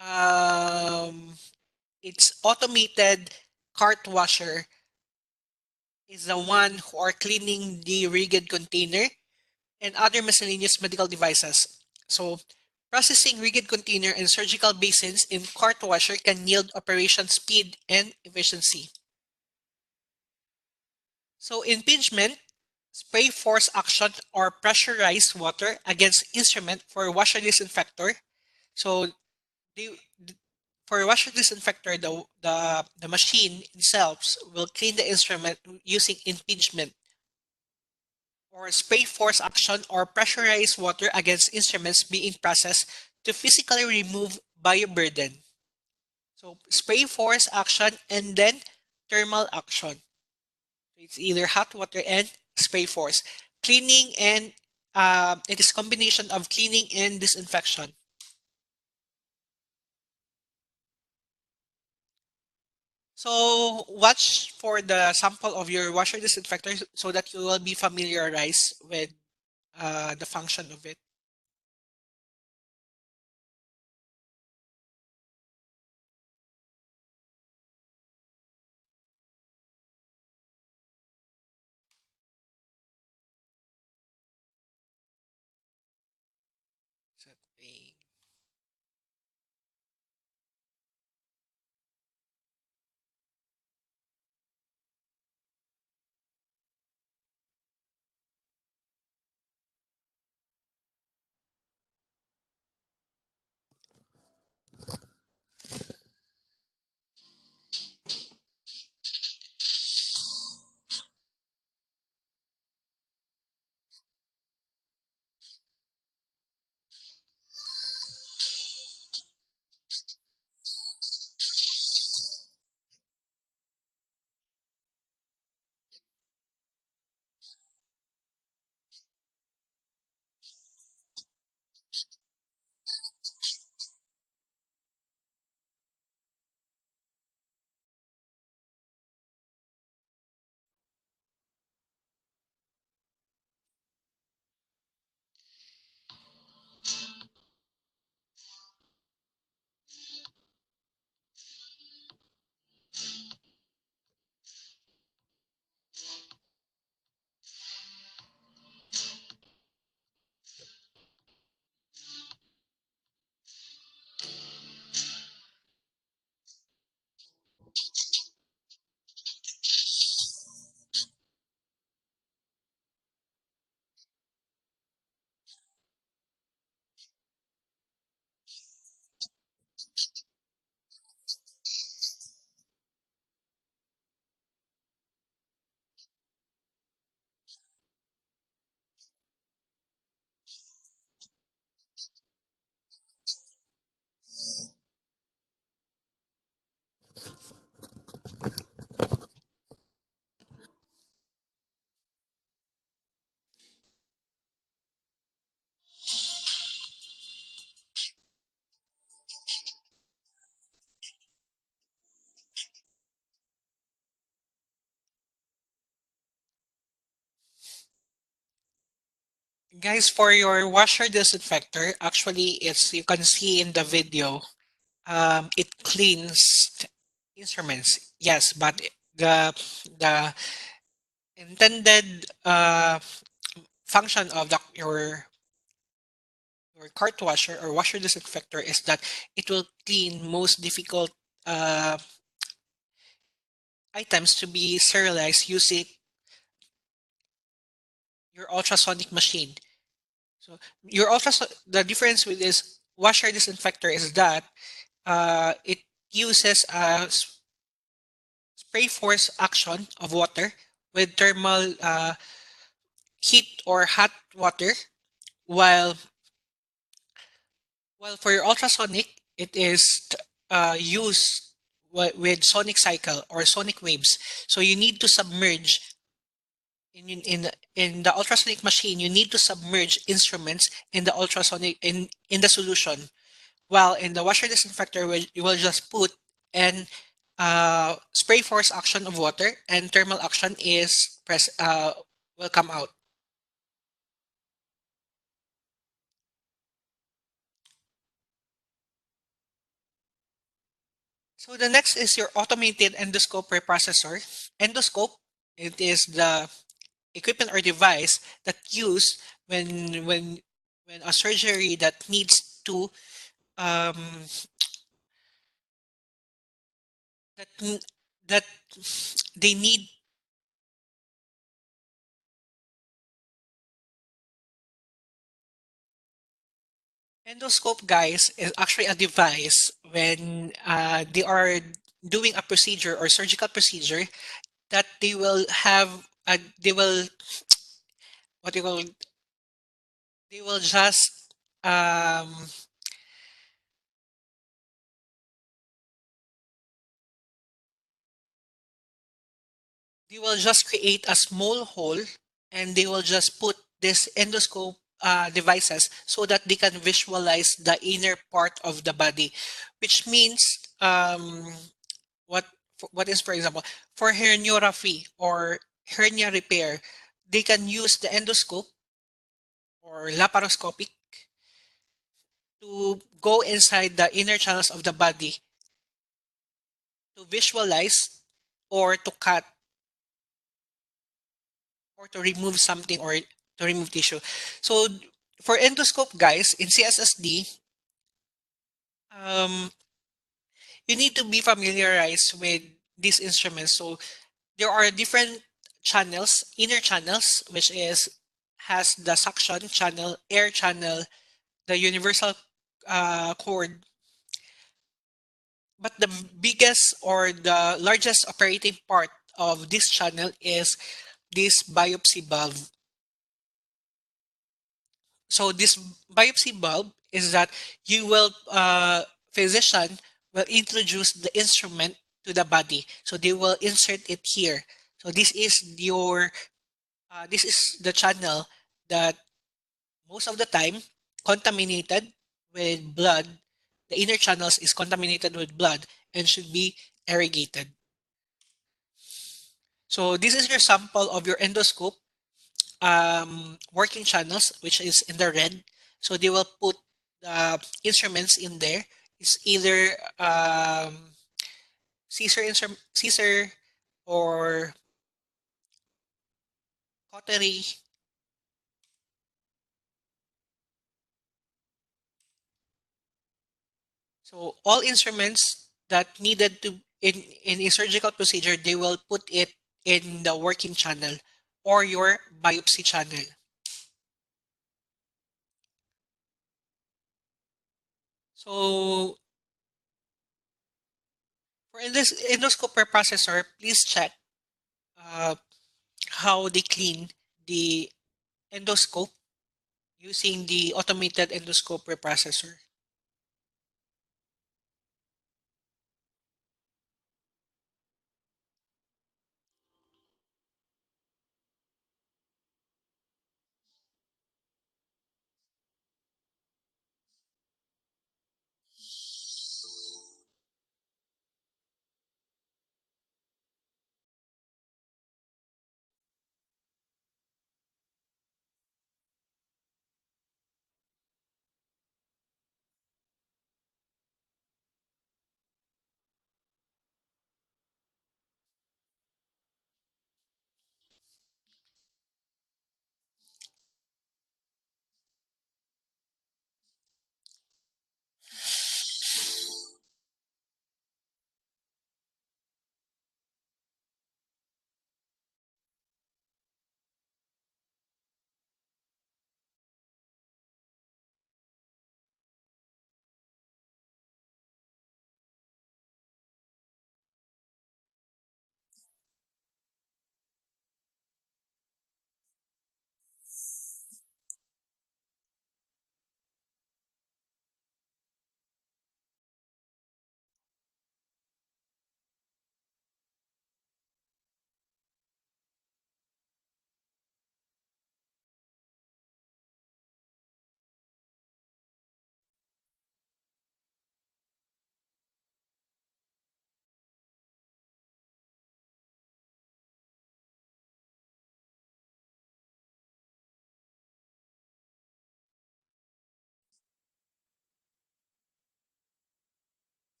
um, it's automated cart washer is the one who are cleaning the rigid container. and other miscellaneous medical devices. So, processing rigid container and surgical basins in cart washer can yield operation speed and efficiency. So, impingement, spray force action or pressurized water against instrument for washer disinfector. So, they, for washer disinfector, the machine itself will clean the instrument using impingement, or spray force action or pressurized water against instruments being processed to physically remove bioburden. So spray force action and then thermal action. It's either hot water and spray force. Cleaning and it is combination of cleaning and disinfection. So watch for the sample of your washer disinfector so that you will be familiarized with the function of it. So, guys, for your washer disinfector, actually, it's you can see in the video, it cleans instruments. Yes, but the intended function of your cart washer or washer disinfector is that it will clean most difficult uh, items to be sterilized using your ultrasonic machine. So the difference with this washer disinfector is that it uses a spray force action of water with thermal heat or hot water, while for your ultrasonic, it is used with sonic cycle or sonic waves. So you need to submerge in the ultrasonic machine. You need to submerge instruments in the ultrasonic in the solution. While in the washer disinfector, you will just put and spray force action of water, and thermal action is will come out. So the next is your automated endoscope preprocessor. Endoscope, it is the equipment or device that use when when a surgery that needs to um, that n- that they need endoscope, guys, is actually a device when they are doing a procedure or surgical procedure that they will have they will what they will they will just um, they will just create a small hole and they will just put this endoscope devices so that they can visualize the inner part of the body, which means what what is, for example, for herniorrhaphy or hernia repair, they can use the endoscope or laparoscopic to go inside the inner channels of the body to visualize or to cut or to remove something or to remove tissue. So for endoscope, guys, in CSSD, um, you need to be familiarized with these instruments. So there are different channels, inner channels, which is has the suction channel, air channel, the universal cord. But the biggest or the largest operating part of this channel is this biopsy valve. So this biopsy bulb is that you will physician will introduce the instrument to the body. So they will insert it here. So this is the channel that most of the time contaminated with blood. The inner channels is contaminated with blood and should be irrigated. So this is your sample of your endoscope working channels, which is in the red. So they will put the instruments in there. It's either Caesar or cautery. So all instruments that needed to in a surgical procedure, they will put it in the working channel or your biopsy channel. So for this endoscope processor, please check uh, how they clean the endoscope using the automated endoscope reprocessor.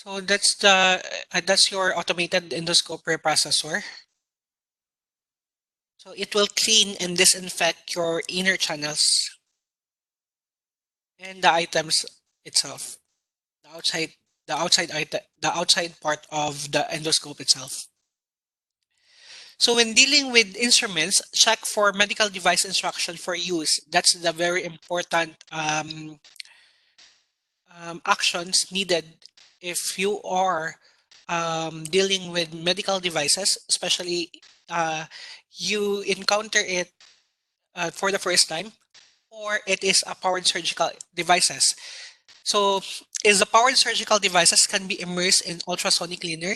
So that's your automated endoscope preprocessor. So it will clean and disinfect your inner channels and the items itself, the outside, the outside part of the endoscope itself. So when dealing with instruments, check for medical device instruction for use. That's the very important actions needed if you are dealing with medical devices, especially you encounter it for the first time, or it is a powered surgical devices. So, is the powered surgical devices can be immersed in ultrasonic cleaner?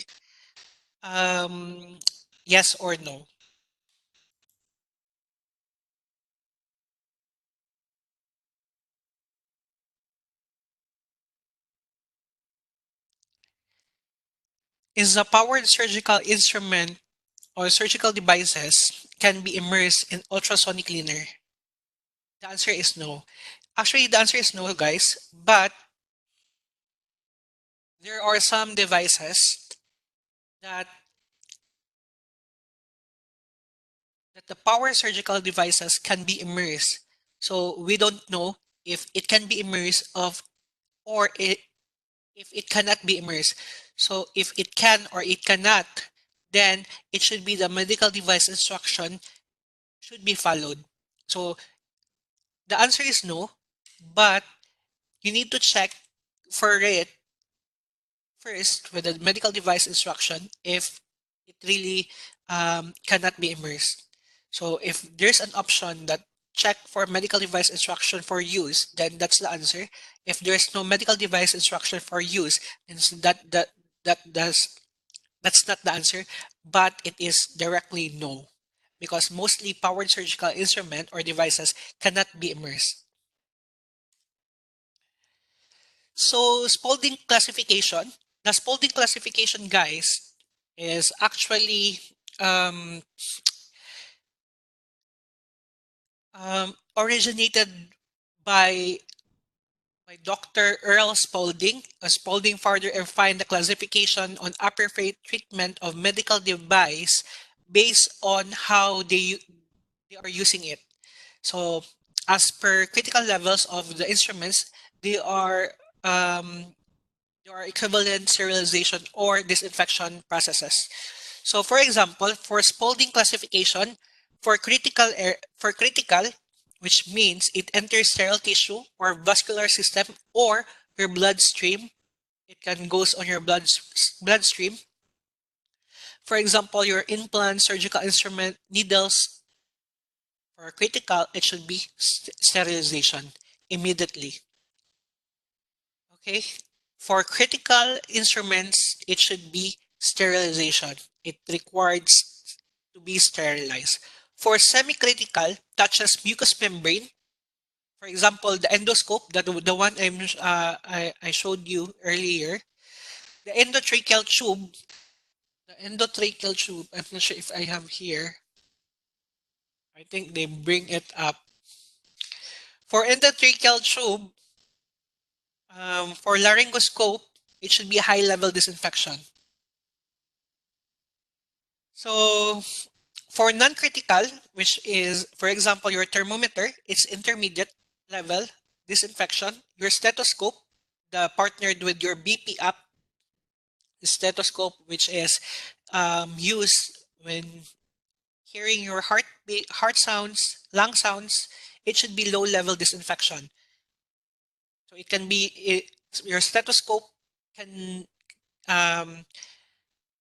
Um, yes or no? Is the powered surgical instrument or surgical devices can be immersed in ultrasonic cleaner? The answer is no. Actually, the answer is no, guys. But there are some devices that the power surgical devices can be immersed. So we don't know if it can be immersed of or if it cannot be immersed. So if it can or it cannot, then it should be the medical device instruction should be followed. So the answer is no, but you need to check for it first with the medical device instruction if it really cannot be immersed. So if there's an option that check for medical device instruction for use, then that's the answer. If there's no medical device instruction for use, then that does that's not the answer, but it is directly no, because mostly powered surgical instrument or devices cannot be immersed. So Spalding classification. The Spalding classification, guys, is actually um, originated by Dr. Earl Spalding. Spalding further refined the classification on appropriate treatment of medical device based on how they are using it. So, as per critical levels of the instruments, they are um, there are equivalent sterilization or disinfection processes. So for example, for Spalding classification, for critical, which means it enters sterile tissue or vascular system or your bloodstream, it can goes on your bloodstream. For example, your implant, surgical instrument, needles. For critical, it should be sterilization immediately. Okay. For critical instruments, it should be sterilization. It requires to be sterilized. For semi-critical, touches mucous membrane. For example, the endoscope, the one I showed you earlier, the endotracheal tube, I'm not sure if I have here. I think they bring it up. For endotracheal tube, for laryngoscope, it should be high-level disinfection. So for non-critical, which is, for example, your thermometer, it's intermediate level disinfection. Your stethoscope, the partnered with your BP app, the stethoscope, which is used when hearing your heartbeat, heart sounds, lung sounds, it should be low-level disinfection. So it can be your stethoscope can um,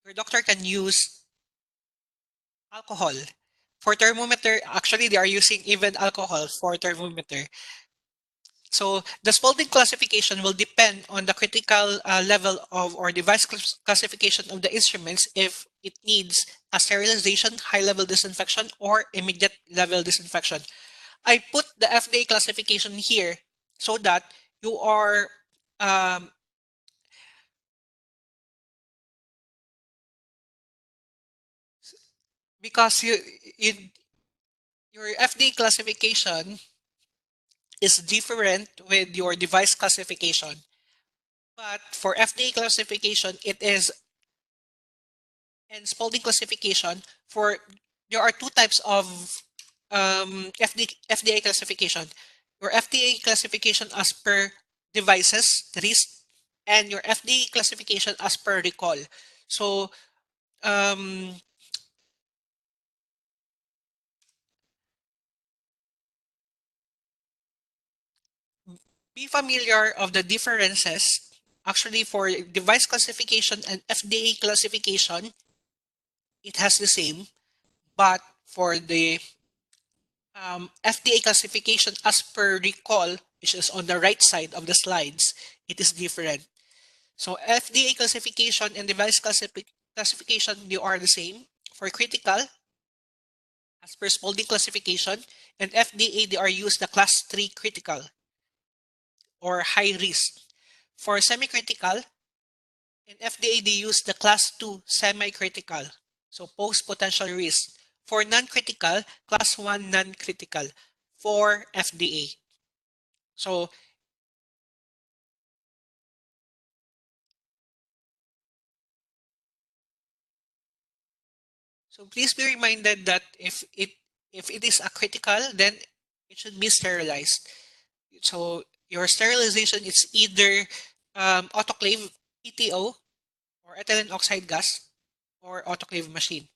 your doctor can use alcohol. For thermometer, actually they are using even alcohol for thermometer. So the Spalding classification will depend on the critical level of or device classification of the instruments if it needs a sterilization, high level disinfection, or immediate level disinfection. I put the FDA classification here so that you are um, because you your FDA classification is different with your device classification. But for FDA classification, it is, and Spalding classification, for there are two types of FDA classification. Your FDA classification as per devices, risk, and your FDA classification as per recall. So um, be familiar of the differences. Actually, for device classification and FDA classification, it has the same, but for the FDA classification as per recall, which is on the right side of the slides, it is different. So FDA classification and device classification, they are the same. For critical, as per Spalding classification, and FDA, they are used the class 3 critical or high risk. For semi-critical, in FDA, they use the class 2 semi-critical, so post potential risk. For non-critical, class 1 non-critical for FDA. So, so please be reminded that if it is a critical, then it should be sterilized. So your sterilization is either autoclave ETO or ethylene oxide gas or autoclave machine.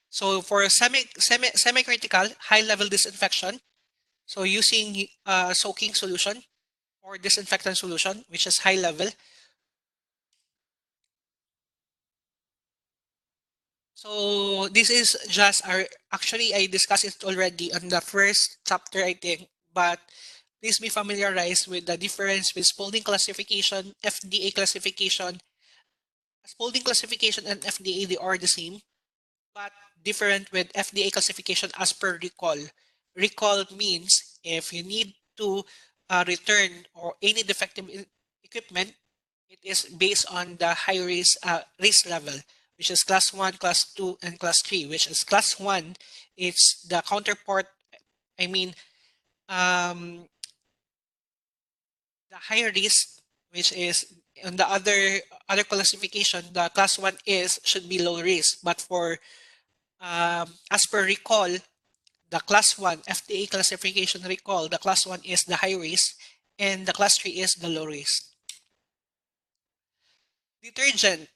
So for semi critical high level disinfection, so using soaking solution or disinfectant solution, which is high level. So this is just our, actually I discussed it already on the first chapter, I think, but please be familiarized with the difference with Spalding classification, FDA classification. Spalding classification and FDA, they are the same, but different with FDA classification as per recall. Recall means if you need to return or any defective equipment, it is based on the high risk level, which is class 1, class 2, and class 3, which is class 1, it's the counterpart, I mean, the higher risk, which is on the other classification, the class 1 is should be low risk. But for as per recall, the class 1 FDA classification recall, the class 1 is the high risk and the class 3 is the low risk. Detergent.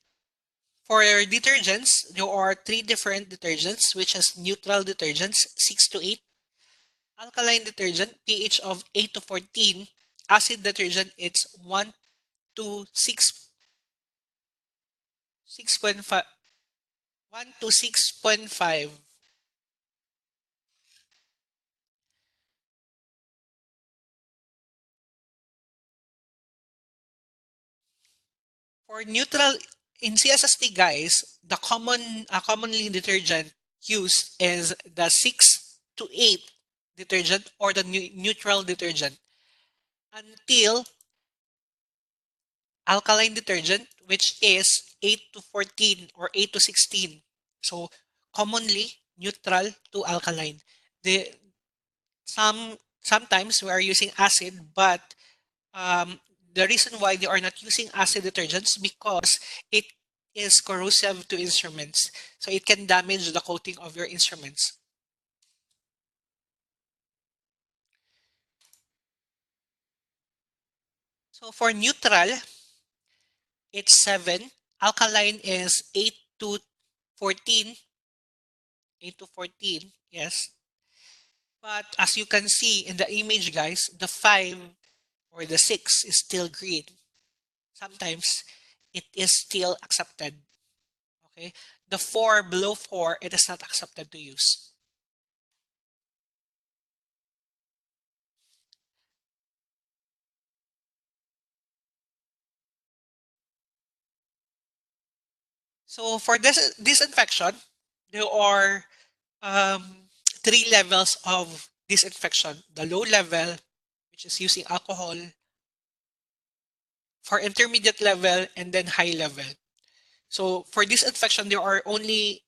For detergents, there are three different detergents, which is neutral detergents, 6 to 8, alkaline detergent, pH of 8 to 14, acid detergent, it's 1 to 6.5, 1 to 6.5. For neutral, in CSST, guys, the commonly detergent used is the 6 to 8 detergent or the neutral detergent until alkaline detergent, which is 8 to 14 or 8 to 16. So commonly neutral to alkaline. The sometimes we are using acid, but the reason why they are not using acid detergents because it is corrosive to instruments. So it can damage the coating of your instruments. So for neutral, it's 7. Alkaline is 8 to 14. 8 to 14, yes. But as you can see in the image, guys, the 5 or the 6 is still green. Sometimes it is still accepted. Okay. The 4, below 4, it is not accepted to use. So for this disinfection, there are three levels of disinfection. The low level, which is using alcohol, for intermediate level, and then high level. So for disinfection, there are only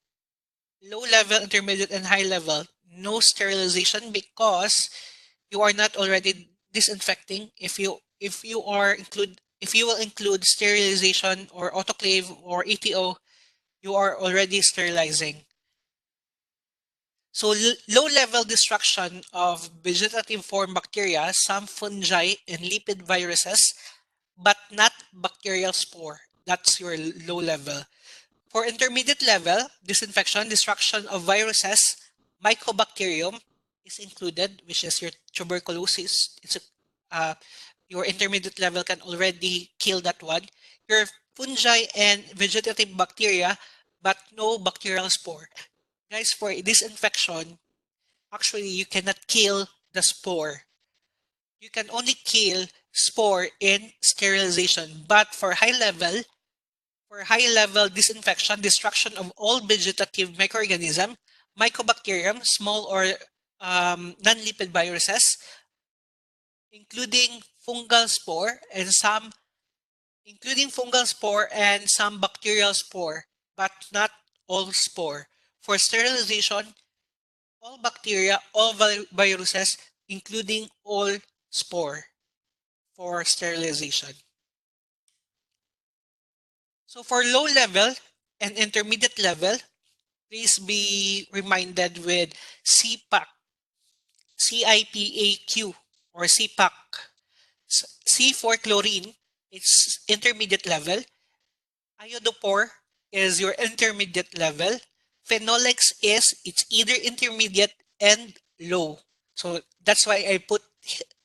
low level, intermediate, and high level. No sterilization because you are not already disinfecting. If you are if you will include sterilization or autoclave or ETO, you are already sterilizing. So low-level destruction of vegetative form bacteria, some fungi and lipid viruses, but not bacterial spore. That's your low level. For intermediate level, disinfection, destruction of viruses, mycobacterium is included, which is your tuberculosis. Your intermediate level can already kill that one. Your fungi and vegetative bacteria, but no bacterial spore. Guys, for disinfection, actually you cannot kill the spore. You can only kill spore in sterilization, but for high level disinfection, destruction of all vegetative microorganism, mycobacterium, small or non-lipid viruses, including fungal spore and some bacterial spore, but not all spore. For sterilization, all bacteria, all viruses, including all spore for sterilization. So for low level and intermediate level, please be reminded with CPAC, CIPAQ, or CPAC. C for chlorine, it's intermediate level. Iodophore is your intermediate level. Phenolics it's either intermediate and low. So that's why I put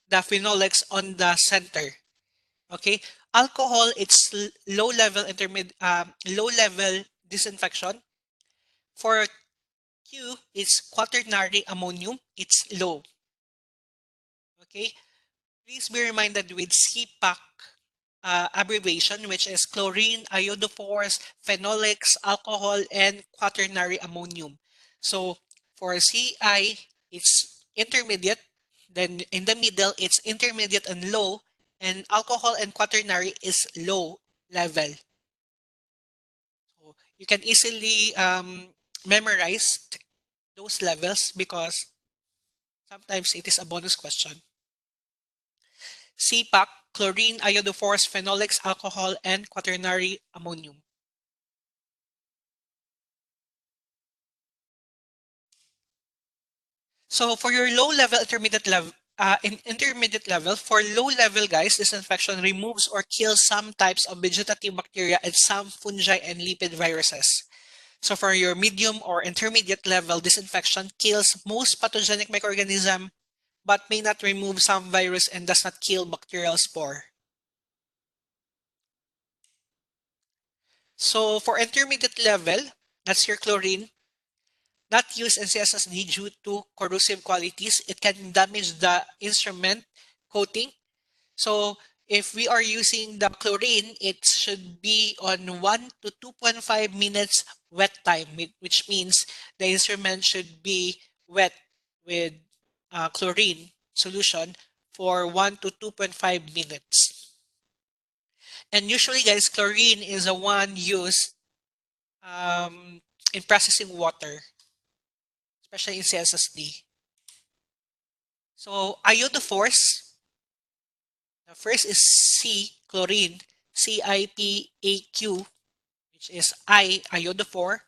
the phenolics on the center. Okay. Alcohol, it's low level disinfection. For Q, it's quaternary ammonium. It's low. Okay. Please be reminded with CPAC abbreviation, which is chlorine, iodophores, phenolics, alcohol, and quaternary ammonium. So for CI, it's intermediate. Then in the middle, it's intermediate and low. And alcohol and quaternary is low level. So you can easily memorize those levels because sometimes it is a bonus question. CPAC, chlorine, iodophores, phenolics, alcohol, and quaternary ammonium. So for your low level, intermediate level, for low level guys, disinfection removes or kills some types of vegetative bacteria and some fungi and lipid viruses. So for your medium or intermediate level, disinfection kills most pathogenic microorganism, but may not remove some virus and does not kill bacterial spore. So for intermediate level, that's your chlorine, not used in CSSD due to corrosive qualities. It can damage the instrument coating. So if we are using the chlorine, it should be on 1 to 2.5 minutes wet time, which means the instrument should be wet with chlorine solution for 1 to 2.5 minutes. And usually, guys, chlorine is the one used in processing water, especially in CSSD. So iodophores, the first is C, chlorine, CIPAQ, which is iodophore,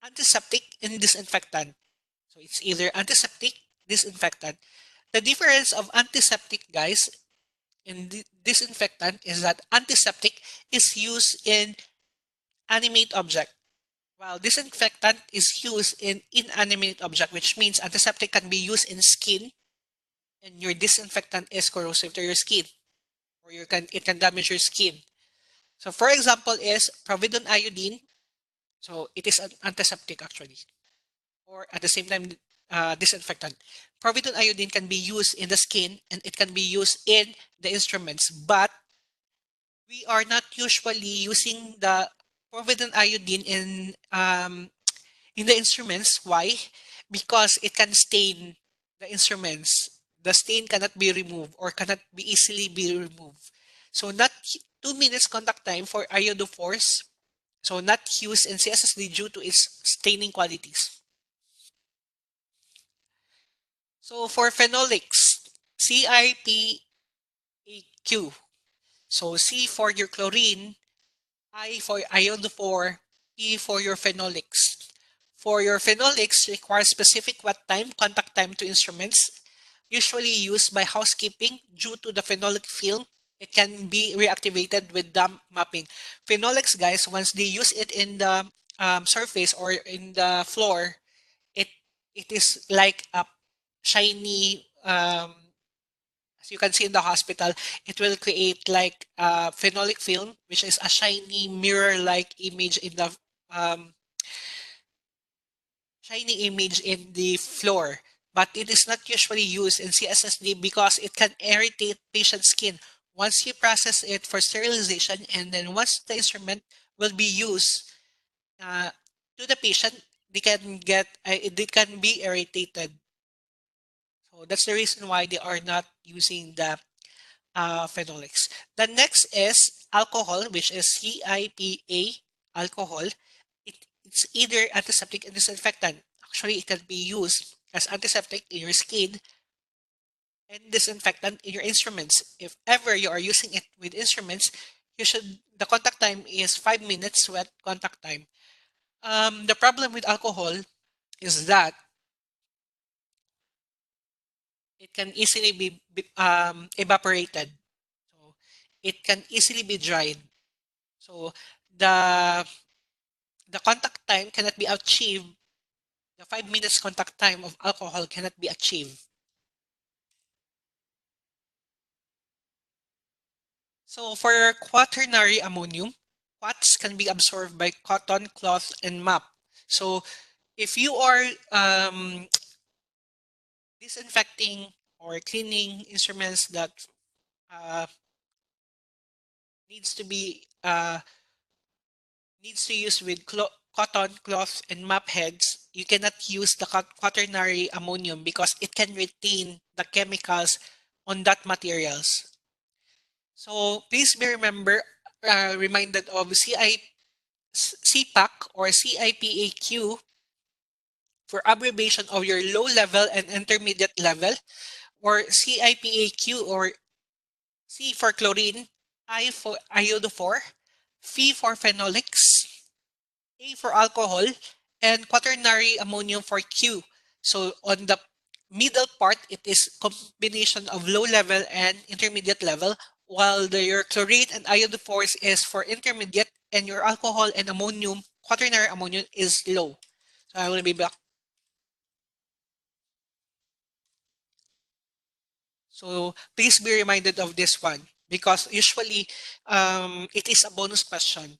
antiseptic and disinfectant. So it's either antiseptic, disinfectant. The difference of antiseptic, guys, and disinfectant is that antiseptic is used in animate object, while disinfectant is used in inanimate object, which means antiseptic can be used in skin and your disinfectant is corrosive to your skin, or it can damage your skin. So for example is providone iodine. So it is an antiseptic actually, or at the same time disinfectant. Providone iodine can be used in the skin and it can be used in the instruments, but we are not usually using the providone iodine in the instruments. Why? Because it can stain the instruments. The stain cannot be removed or cannot be easily be removed. So not 2 minutes contact time for iodophores. So not used in CSSD due to its staining qualities. So for phenolics, CIPAQ, So C for your chlorine, I for iodophore, P for your phenolics. For your phenolics, require specific wet time, contact time to instruments, usually used by housekeeping due to the phenolic film. It can be reactivated with damp mapping. Phenolics, guys, once they use it in the surface or in the floor, it it is like a shiny as you can see in the hospital, it will create like a phenolic film, which is a shiny mirror-like image in the um, floor. But it is not usually used in CSSD because it can irritate patient's skin. Once you process it for sterilization, and then once the instrument will be used uh, to the patient, they can be irritated. So that's the reason why they are not using the phenolics. The next is alcohol, which is CIPA alcohol. It's either antiseptic and disinfectant. Actually, it can be used as antiseptic in your skin and disinfectant in your instruments. If ever you are using it with instruments, the contact time is 5 minutes wet contact time. The problem with alcohol is that it can easily be evaporated. So it can easily be dried. So the the contact time cannot be achieved. The 5 minutes contact time of alcohol cannot be achieved. So for quaternary ammonium, quats can be absorbed by cotton, cloth, and map. So if you are disinfecting or cleaning instruments that uh, needs to be needs to use with cotton, cloth, and map heads, you cannot use the quaternary ammonium because it can retain the chemicals on that materials. So please be reminded of CPAC or CIPAQ for abbreviation of your low level and intermediate level, or CIPAQ or C for chlorine, I for iodophore, Ph for phenolics, A for alcohol, and quaternary ammonium for Q. So on the middle part, it is combination of low level and intermediate level, while your chlorate and iodophores is for intermediate, and your alcohol and ammonium, quaternary ammonium is low. So I will be back. So please be reminded of this one because usually it is a bonus question.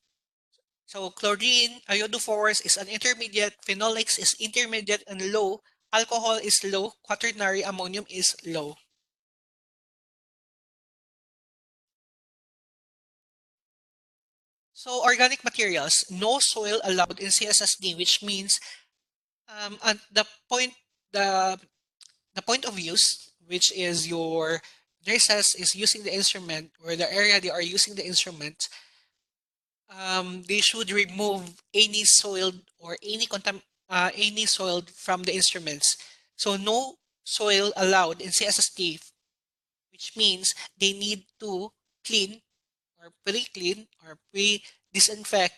So chlorine, iodophorus is an intermediate, phenolics is intermediate and low, alcohol is low, quaternary ammonium is low. So organic materials, no soil allowed in CSSD, which means at the the point of use, which is your nurses is using the instrument or the area they are using the instrument, they should remove any soil or any soil from the instruments. So no soil allowed in CSST, which means they need to clean or pre-clean or pre-disinfect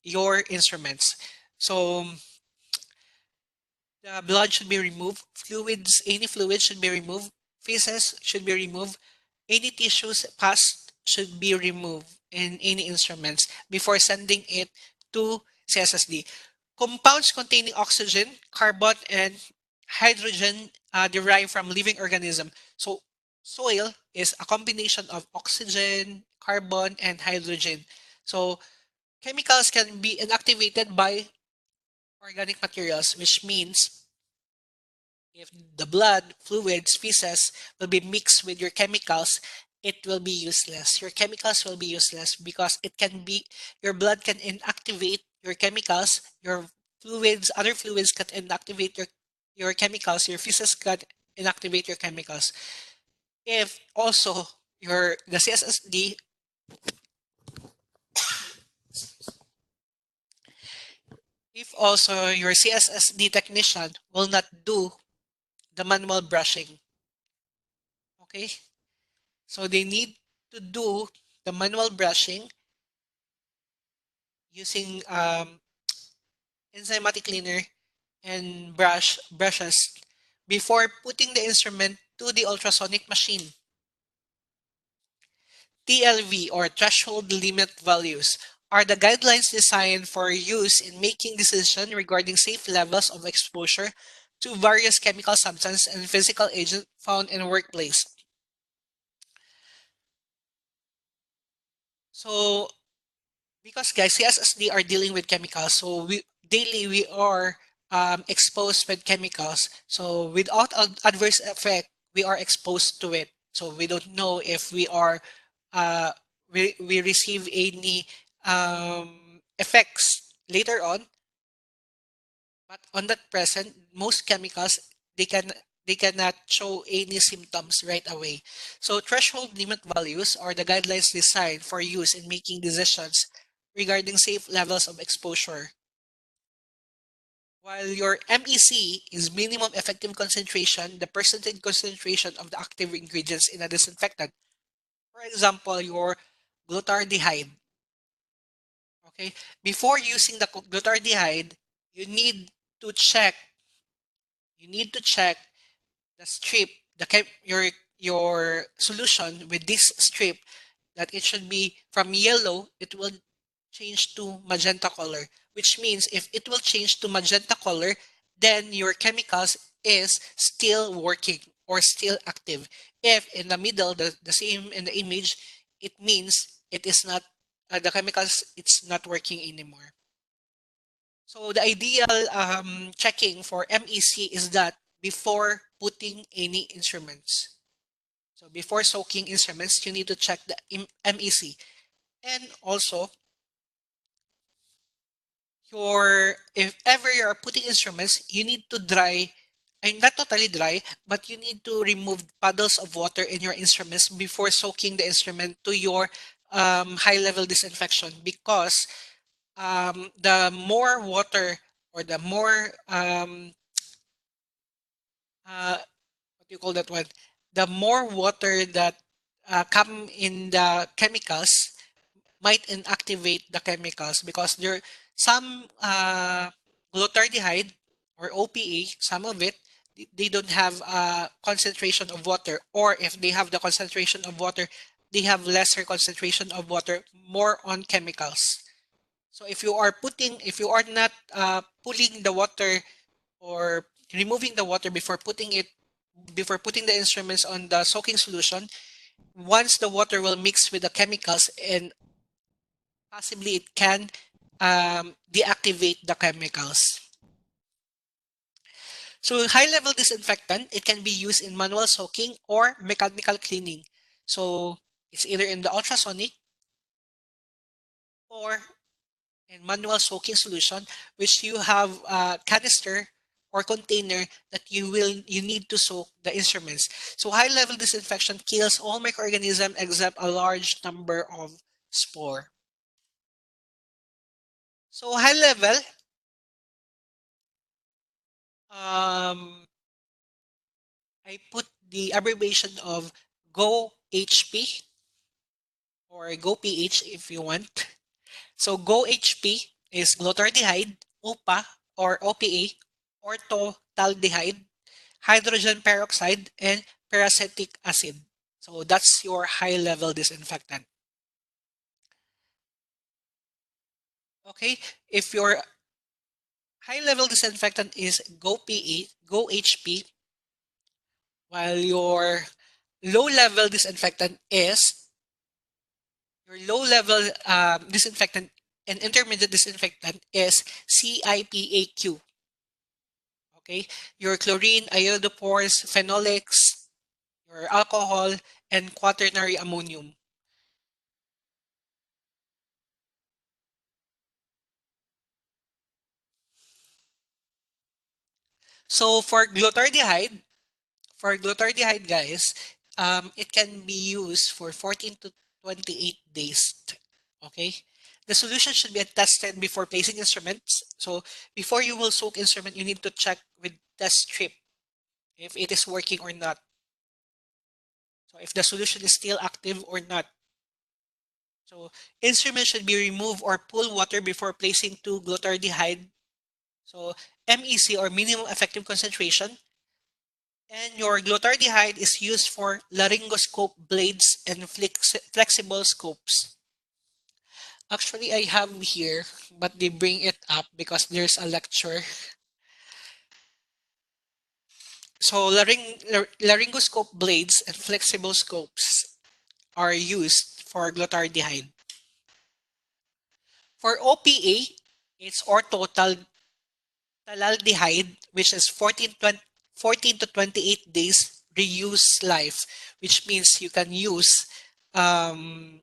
your instruments. So the blood should be removed, any fluids should be removed, feces should be removed, any tissues passed should be removed in any instruments before sending it to CSSD. Compounds containing oxygen, carbon, and hydrogen derived from living organism. So soil is a combination of oxygen, carbon, and hydrogen. So chemicals can be inactivated by organic materials, which means if the blood, fluids, feces will be mixed with your chemicals, it will be useless. Your chemicals will be useless because your blood can inactivate your chemicals, your other fluids can inactivate your chemicals, your feces can inactivate your chemicals. If also the CSSD, if also your CSSD technician will not do the manual brushing, okay? So they need to do the manual brushing using enzymatic cleaner and brushes before putting the instrument to the ultrasonic machine. TLV or threshold limit values are the guidelines designed for use in making decisions regarding safe levels of exposure to various chemical substances and physical agents found in a workplace. So, because guys, CSSD are dealing with chemicals, so we are exposed with chemicals. So without adverse effect, we are exposed to it. So we don't know if uh, we receive any effects later on. But on that present, most chemicals they can they cannot show any symptoms right away. So threshold limit values are the guidelines designed for use in making decisions regarding safe levels of exposure. While your MEC is minimum effective concentration, the percentage concentration of the active ingredients in a disinfectant. For example, your glutaraldehyde. Okay, before using the glutaraldehyde, you need to check. You need to check the strip, your solution with this strip, that it should be from yellow, it will change to magenta color, which means if it will change to magenta color, then your chemicals is still working or still active. If in the middle, the same in the image, it means it is not, the chemicals, it's not working anymore. So the ideal checking for MEC is that before putting any instruments. So before soaking instruments, you need to check the MEC. And also, if ever you're putting instruments, you need to dry, and not totally dry, but you need to remove puddles of water in your instruments before soaking the instrument to your high level disinfection, because the more water or the more what do you call that one? The more water that come in the chemicals might inactivate the chemicals, because there some glutaraldehyde or OPA, some of it they don't have a concentration of water, or if they have the concentration of water, they have lesser concentration of water, more on chemicals. So if you are not pulling the water or removing the water before putting the instruments on the soaking solution, once the water will mix with the chemicals, and possibly it can deactivate the chemicals. So high level disinfectant, it can be used in manual soaking or mechanical cleaning. So it's either in the ultrasonic or in manual soaking solution, which you have a canister or container that you need to soak the instruments. So high level disinfection kills all microorganisms except a large number of spore. So high level, I put the abbreviation of GO HP or GO PH if you want. So GO HP is glutaraldehyde, OPA or OPA, orthotaldehyde, hydrogen peroxide, and peracetic acid. So that's your high level disinfectant. Okay, if your high level disinfectant is GO PH, GO HP, while your low level disinfectant is your low level disinfectant and intermediate disinfectant is CIPAQ. Okay, your chlorine, iodophores, phenolics, your alcohol, and quaternary ammonium. So for glutaraldehyde guys, it can be used for 14 to 28 days. Okay, the solution should be tested before placing instruments. So before you will soak instrument, you need to check with test strip if it is working or not. So if the solution is still active or not. So instruments should be removed or pull water before placing to glutaraldehyde. So MEC or minimum effective concentration. And your glutaraldehyde is used for laryngoscope blades and flexible scopes. Actually, I have here, but they bring it up because there's a lecture. So laryngoscope blades and flexible scopes are used for glutaraldehyde. For OPA, it's orthotal talaldehyde, which is 14 to 28 days reuse life, which means you can use what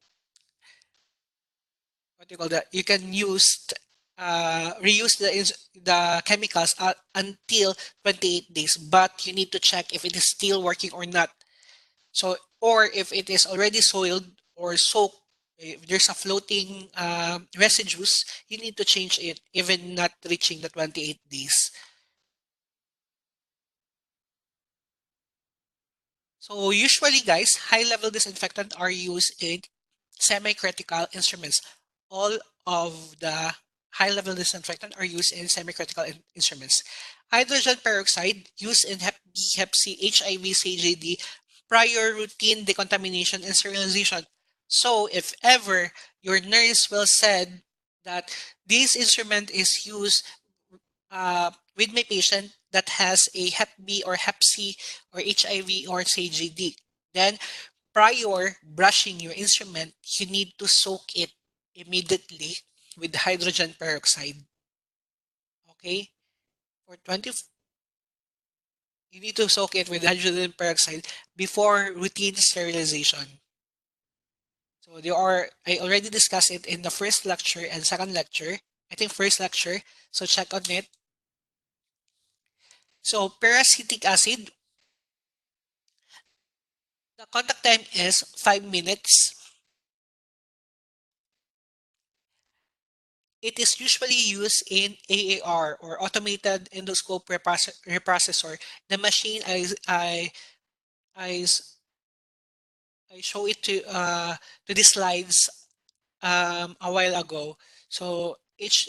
do you call that? You can reuse the chemicals until 28 days, but you need to check if it is still working or not. So, or if it is already soiled or soaked, if there's a floating residues, you need to change it, even not reaching the 28 days. So usually, guys, high-level disinfectant are used in semi-critical instruments. All of the high-level disinfectant are used in semi-critical instruments. Hydrogen peroxide used in Hep B, Hep C, HIV, CJD, prior routine decontamination and sterilization. So if ever your nurse will said that this instrument is used with my patient that has a Hep B or Hep C or HIV or CJD, then prior brushing your instrument, you need to soak it immediately with hydrogen peroxide. Okay? For 20, you need to soak it with hydrogen peroxide before routine sterilization. So there are, I already discussed it in the first lecture and second lecture. I think first lecture. So check on it. So peracetic acid, the contact time is 5 minutes. It is usually used in AAR or automated endoscope reprocessor. The machine I, I show it to the slides a while ago. So each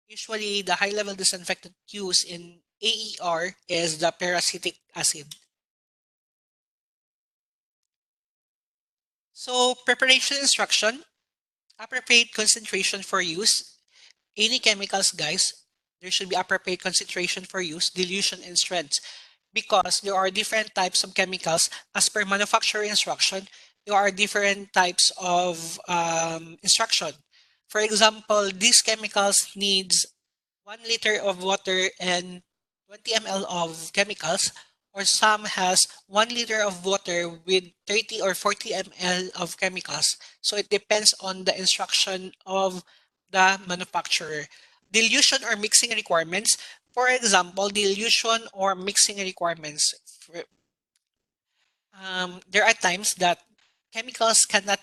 usually the high level disinfectant used in AER is the peracetic acid. So preparation instruction, appropriate concentration for use. Any chemicals, guys, there should be appropriate concentration for use, dilution, and strength. Because there are different types of chemicals as per manufacturer instruction, there are different types of instruction. For example, these chemicals needs 1 liter of water and 20 ml of chemicals, or some has 1 liter of water with 30 or 40 ml of chemicals. So it depends on the instruction of the manufacturer. Dilution or mixing requirements. For example, dilution or mixing requirements. There are times that chemicals cannot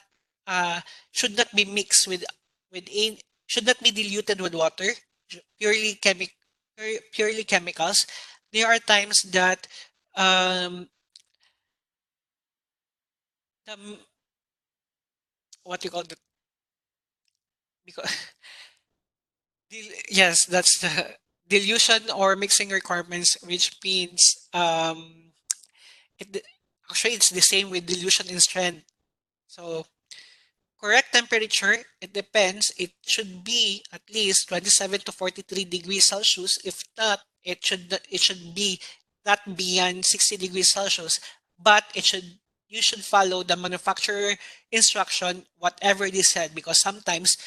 should not be mixed with in should not be diluted with water, purely purely chemicals. There are times that um, the, what you call the because yes, that's the dilution or mixing requirements, which means it, actually it's the same with dilution in strength. So correct temperature, it depends. It should be at least 27 to 43 degrees Celsius. If not, it should be not beyond 60 degrees Celsius. But you should follow the manufacturer instruction, whatever they said, because sometimes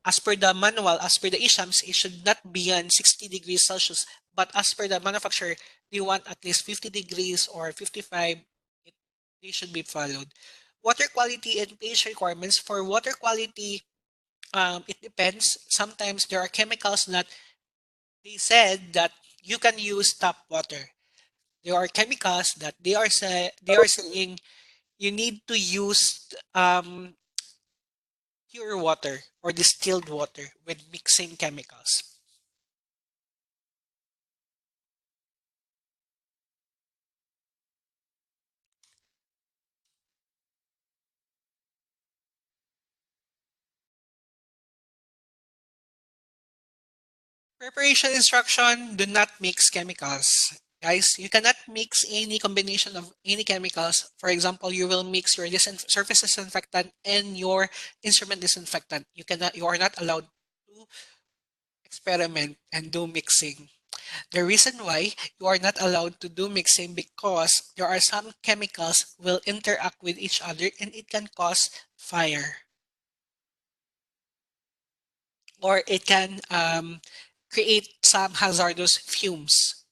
as per the manual, as per the Iahcsmm, it should not be on 60 degrees Celsius. But as per the manufacturer, they want at least 50 degrees or 55. It, they should be followed. Water quality and pH requirements. For water quality, it depends. Sometimes there are chemicals that they said that you can use tap water. There are chemicals that they are saying you need to use pure water or distilled water with mixing chemicals. Preparation instruction, do not mix chemicals. Guys, you cannot mix any combination of any chemicals. For example, you will mix your surface disinfectant and your instrument disinfectant. You are not allowed to experiment and do mixing. The reason why you are not allowed to do mixing because there are some chemicals will interact with each other and it can cause fire, or it can create some hazardous fumes.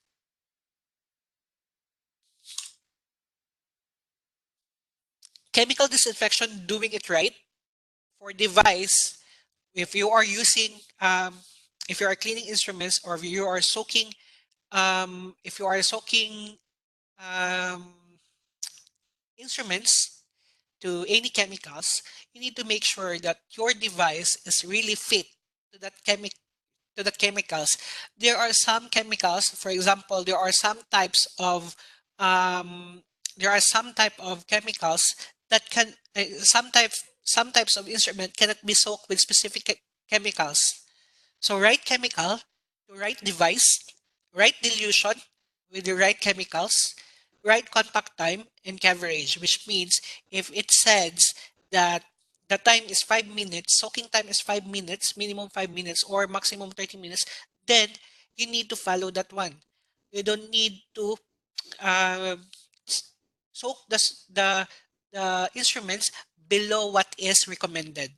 Chemical disinfection, doing it right for device, if you are using if you are cleaning instruments, or if you are soaking um, instruments to any chemicals, you need to make sure that your device is really fit to the chemicals. There are some chemicals, for example, um, there are some type of chemicals that can some types of instrument cannot be soaked with specific chemicals. So right chemical, the right device, right dilution with the right chemicals, right contact time and coverage, which means if it says that the time is 5 minutes, soaking time is 5 minutes, minimum 5 minutes or maximum 30 minutes, then you need to follow that one. You don't need to uh, soak the instruments below what is recommended.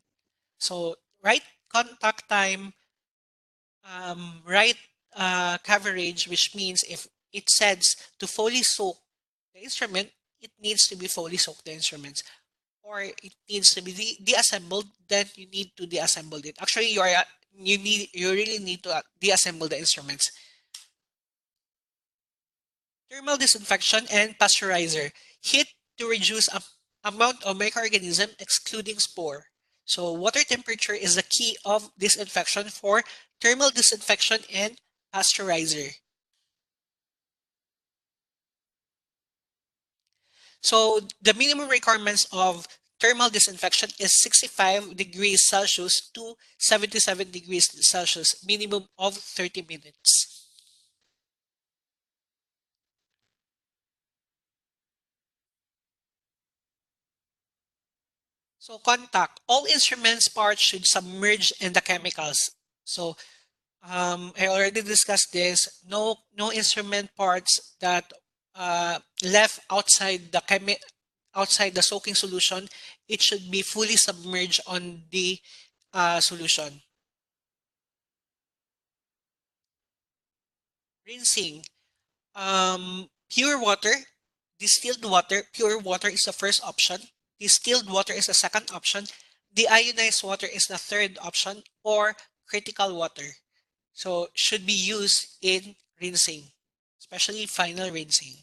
So right contact time, right coverage, which means if it says to fully soak the instrument, it needs to be fully soaked the instruments, or it needs to be deassembled, then you need to deassemble it. Actually, you really need to deassemble the instruments. Thermal disinfection and pasteurizer. Heat to reduce amount of microorganism excluding spore. So water temperature is the key of disinfection for thermal disinfection and pasteurizer. So the minimum requirements of thermal disinfection is 65 degrees Celsius to 77 degrees Celsius, minimum of 30 minutes. So contact, all instruments parts should submerge in the chemicals. So I already discussed this. No instrument parts that left outside the soaking solution. It should be fully submerged on the solution. Rinsing. Pure water, distilled water. Pure water is the first option. Distilled water is the second option. Deionized water is the third option, or critical water. So should be used in rinsing, especially final rinsing.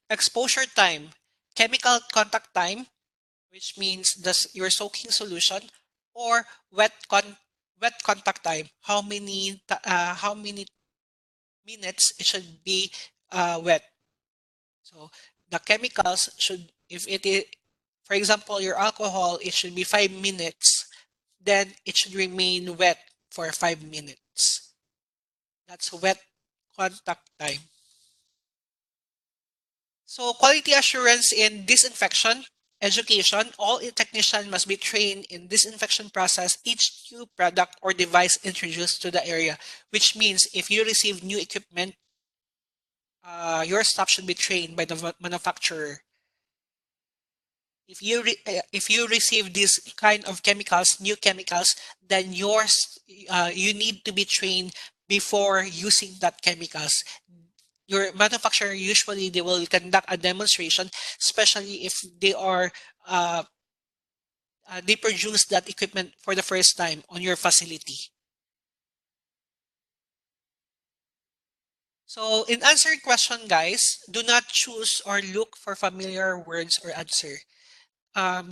Exposure time, chemical contact time, which means your soaking solution, or wet contact time. How many minutes it should be wet. So the chemicals should, if it is, for example, your alcohol, it should be 5 minutes. Then it should remain wet for 5 minutes. That's wet contact time. So quality assurance in disinfection, education, all technicians must be trained in disinfection process each new product or device introduced to the area, which means if you receive new equipment, your staff should be trained by the manufacturer. If you receive this kind of chemicals, new chemicals, then you need to be trained before using that chemicals. Your manufacturer, usually they will conduct a demonstration, especially if uh, they produce that equipment for the first time on your facility. So in answering question, guys, do not choose or look for familiar words or answer.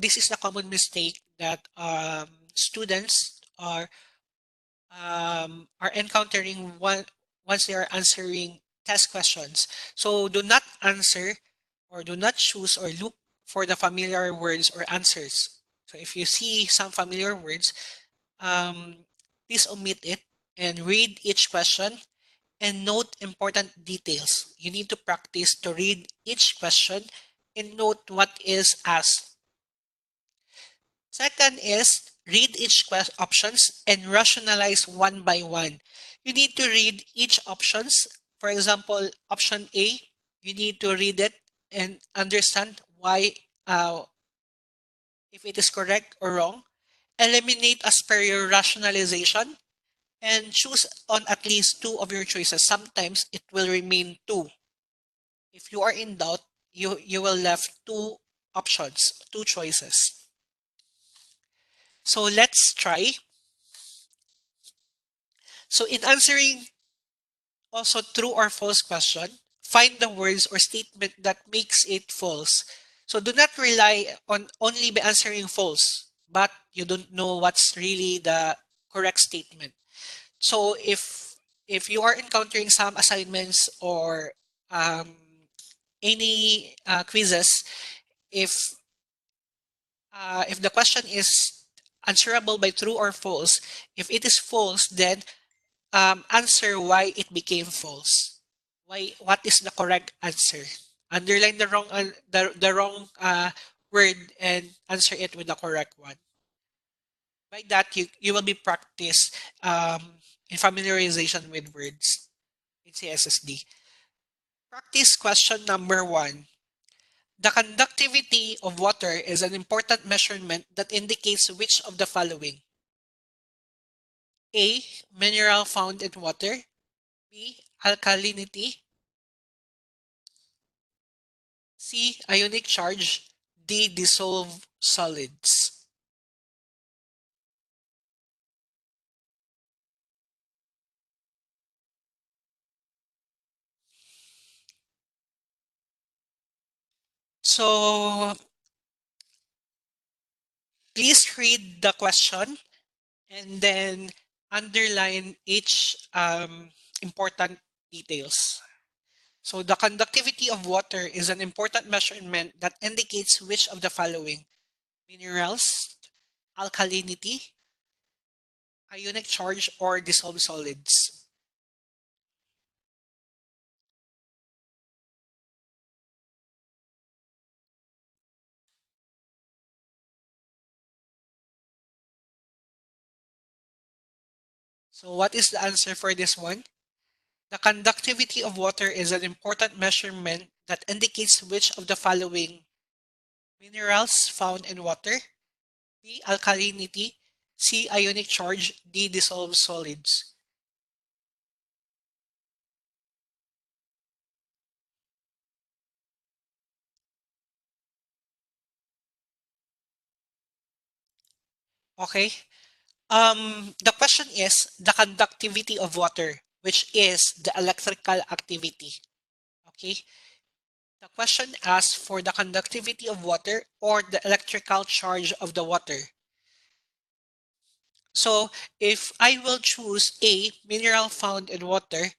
This is a common mistake that students are encountering once they are answering test questions. So do not answer or do not choose or look for the familiar words or answers. So if you see some familiar words, um, please omit it. and read each question and note important details. You need to practice to read each question and note what is asked. Second is read each options and rationalize one by one. You need to read each options. For example, option A, you need to read it and understand why, if it is correct or wrong. Eliminate as per your rationalization and choose on at least two of your choices. Sometimes it will remain two. If you are in doubt, you will left two options, two choices. So let's try. So in answering also true or false question, find the words or statement that makes it false. So do not rely on only by answering false, but you don't know what's really the correct statement. So if you are encountering some assignments or um, any quizzes, if if the question is answerable by true or false, if it is false, then answer why it became false. Why? What is the correct answer? Underline the wrong word and answer it with the correct one. By that, you will be practice in familiarization with words in CSSD. Practice question number 1. The conductivity of water is an important measurement that indicates which of the following: A. Mineral found in water. B. Alkalinity. C. Ionic charge. D. Dissolved solids. So please read the question and then underline each important details. So the conductivity of water is an important measurement that indicates which of the following: minerals, alkalinity, ionic charge, or dissolved solids. So what is the answer for this one? The conductivity of water is an important measurement that indicates which of the following: minerals found in water, B. Alkalinity, C. Ionic charge, D. Dissolved solids. Okay. The question is the conductivity of water, which is the electrical activity. Okay. The question asks for the conductivity of water or the electrical charge of the water. So if I will choose A, mineral found in water,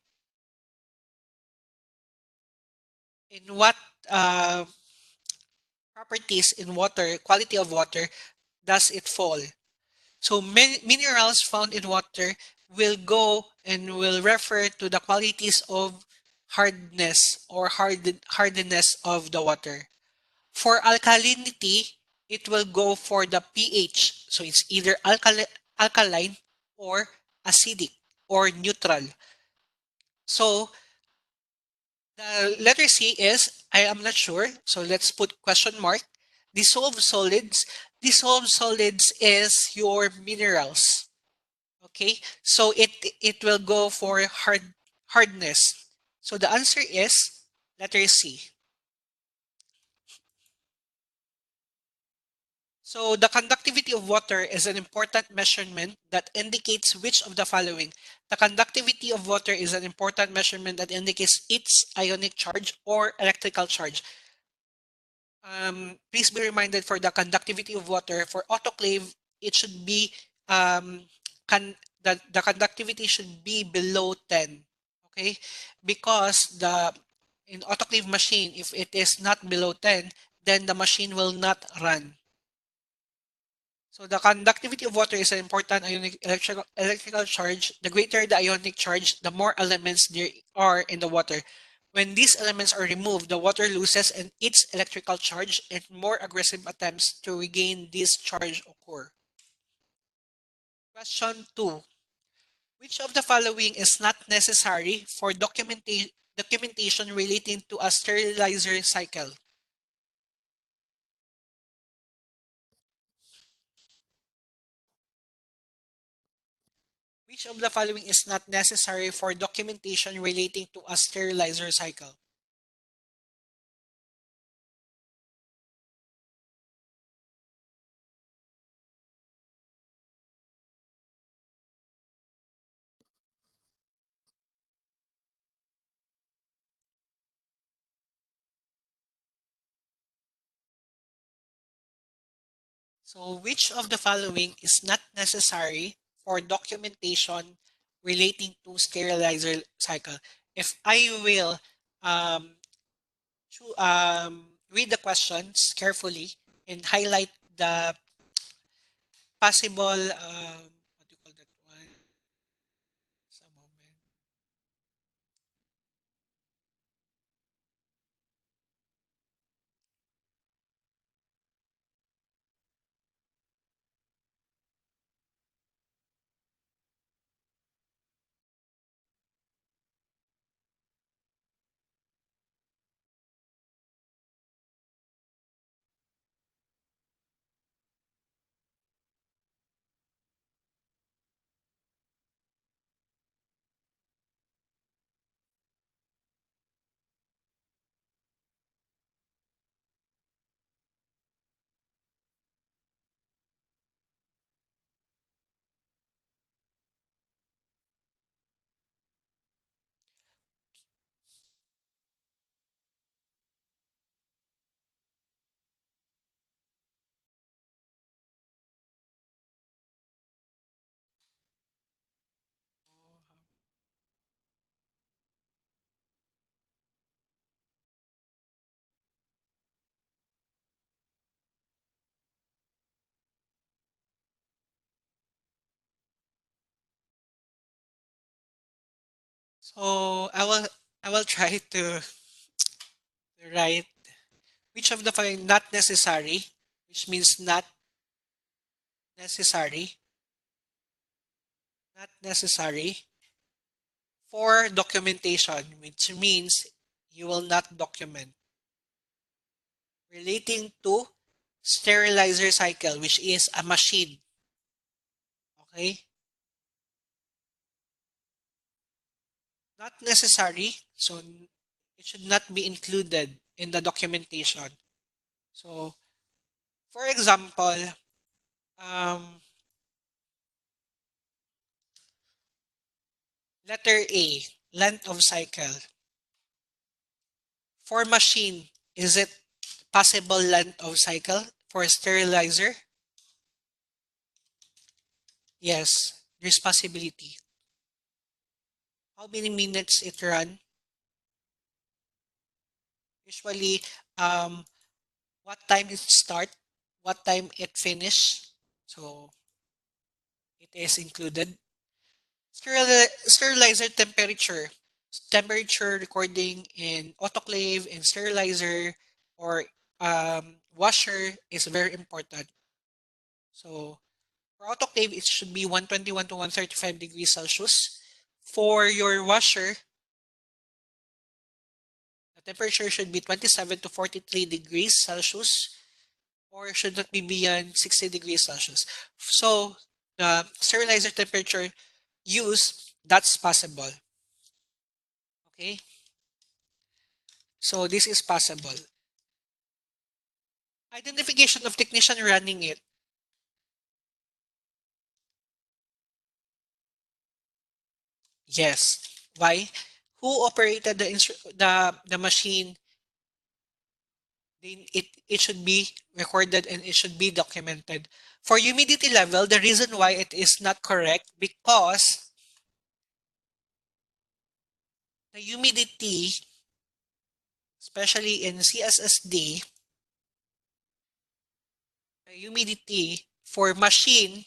in what uh, properties in water, quality of water, does it fall? So minerals found in water will go and will refer to the qualities of hardness or hardness of the water. For alkalinity, it will go for the pH. So it's either alkaline or acidic or neutral. So the letter C is I am not sure. So let's put question mark. Dissolved solids. Dissolved solids is your minerals. Okay, so it will go for hardness. So the answer is letter C. So the conductivity of water is an important measurement that indicates which of the following. The conductivity of water is an important measurement that indicates its ionic charge or electrical charge. Please be reminded for the conductivity of water, for autoclave, it should be the conductivity should be below 10. Okay, because the in autoclave machine, if it is not below 10, then the machine will not run. So the conductivity of water is an important ionic electrical charge. The greater the ionic charge, the more elements there are in the water. When these elements are removed, the water loses and its electrical charge, and more aggressive attempts to regain this charge occur. Question 2. Which of the following is not necessary for documentation relating to a sterilizer cycle? Which of the following is not necessary for documentation relating to a sterilizer cycle? So which of the following is not necessary for documentation relating to sterilizer cycle? If I will read the questions carefully and highlight the possible, what do you call that one? Just a moment. So I will try to write which of the following not necessary, which means necessary, not necessary for documentation, which means you will not document relating to sterilizer cycle, which is a machine. Okay? Not necessary, so it should not be included in the documentation. So, for example, um, letter A, length of cycle. For machine, is it possible length of cycle? For sterilizer, yes, there's possibility. How many minutes it run? Usually, um, what time it start, what time it finish. So it is included. Sterilizer temperature. Temperature recording in autoclave and sterilizer or washer is very important. So for autoclave, it should be 121 to 135 degrees Celsius. For your washer, the temperature should be 27 to 43 degrees Celsius or should not be beyond 60 degrees Celsius. So the sterilizer temperature used, that's possible. Okay, so this is possible. Identification of technician running it. Yes. Why? Who operated the machine? It should be recorded and it should be documented. For humidity level, the reason why it is not correct because the humidity, especially in CSSD, the humidity for machine,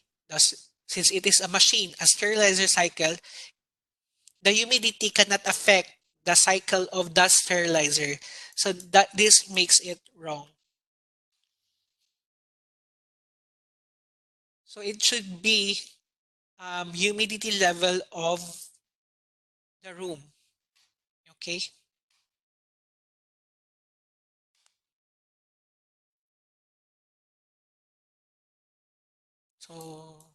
since it is a machine, a sterilizer cycle, the humidity cannot affect the cycle of the sterilizer. So that this makes it wrong. So it should be humidity level of the room. Okay. So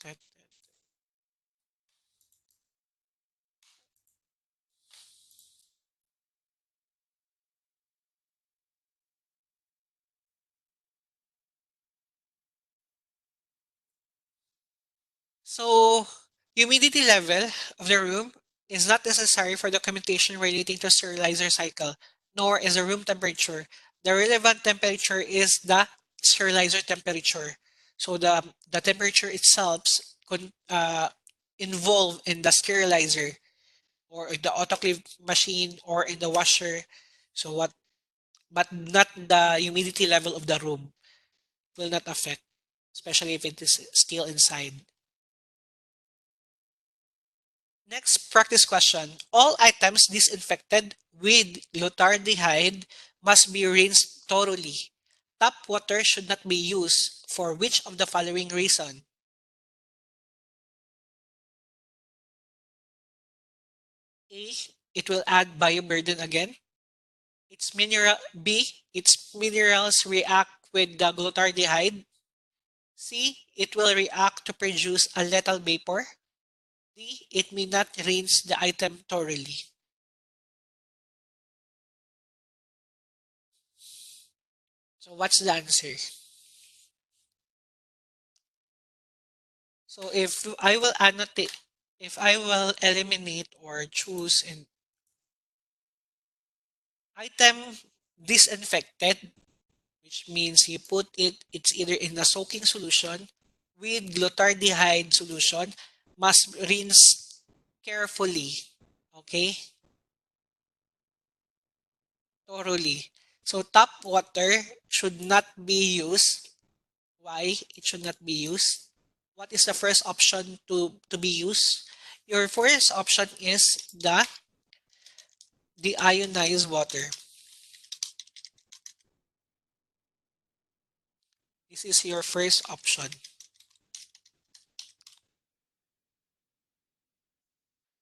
that so humidity level of the room is not necessary for documentation relating to sterilizer cycle, nor is the room temperature. The relevant temperature is the sterilizer temperature. So the temperature itself involved in the sterilizer or in the autoclave machine or in the washer. So what, but not the humidity level of the room will not affect, especially if it is still inside. Next practice question. All items disinfected with glutaraldehyde must be rinsed thoroughly. Tap water should not be used for which of the following reason? A. It will add bioburden again. Its minerals react with the glutaraldehyde. C. It will react to produce a lethal vapor. D. It may not rinse the item thoroughly. So what's the answer? So if I will eliminate or choose an item disinfected, which means you put it's either in a soaking solution with glutaraldehyde solution, must rinse carefully, okay, thoroughly. So tap water should not be used. Why it should not be used? What is the first option to be used? Your first option is the ionized water. This is your first option.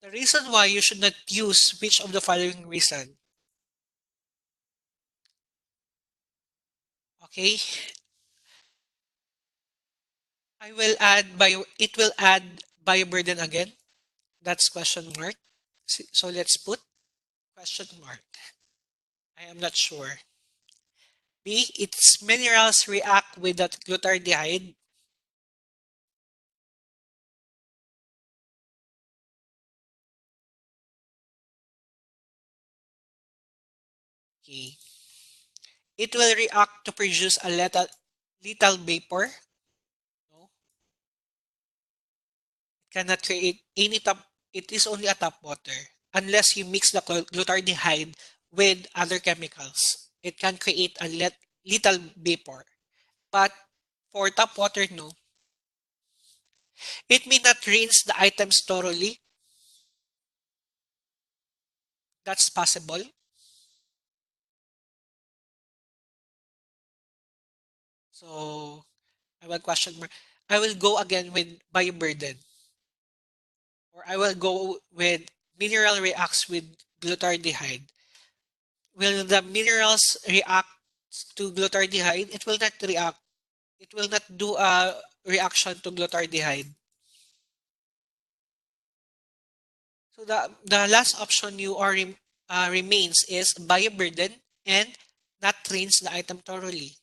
The reason why you should not use which of the following reason? Okay, it will add bioburden again. That's question mark. So let's put question mark. I am not sure. B, its minerals react with the glutaraldehyde. Okay. It will react to produce a lethal vapor. No, it cannot create any tap. It is only a tap water unless you mix the glutaraldehyde with other chemicals. It can create a lethal vapor. But for tap water, no. It may not rinse the items thoroughly. That's possible. So I will question mark. I will go again with bioburden, or I will go with mineral reacts with glutaraldehyde. Will the minerals react to glutaraldehyde? It will not react. It will not do a reaction to glutaraldehyde. So the last option remains is bioburden and not rinse the item thoroughly.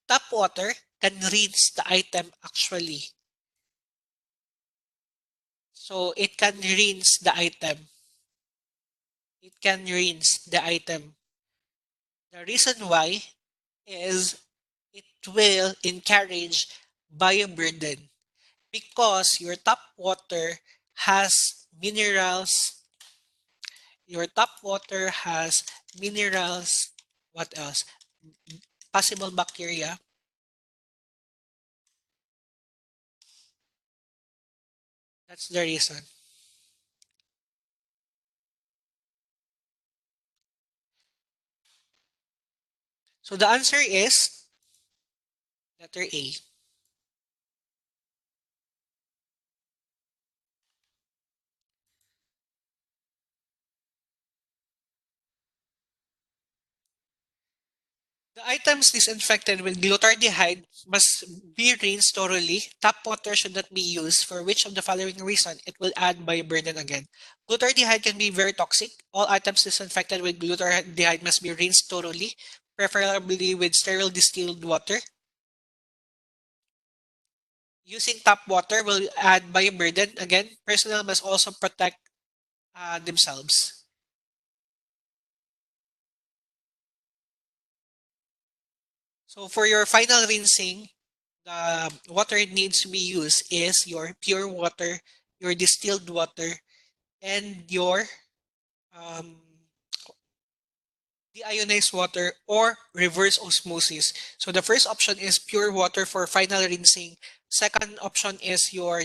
Tap water can rinse the item actually. So it can rinse the item. It can rinse the item. The reason why is it will encourage bioburden because your tap water has minerals, your tap water has minerals. What else? Possible bacteria. That's the reason. So the answer is letter A. The items disinfected with glutaraldehyde must be rinsed thoroughly. Tap water should not be used for which of the following reason it will add bioburden again. Glutaraldehyde can be very toxic. All items disinfected with glutaraldehyde must be rinsed thoroughly, preferably with sterile distilled water. Using tap water will add bioburden. Again, personnel must also protect themselves. So for your final rinsing, the water it needs to be used is your pure water, your distilled water, and your um, deionized water or reverse osmosis. So the first option is pure water for final rinsing. Second option is your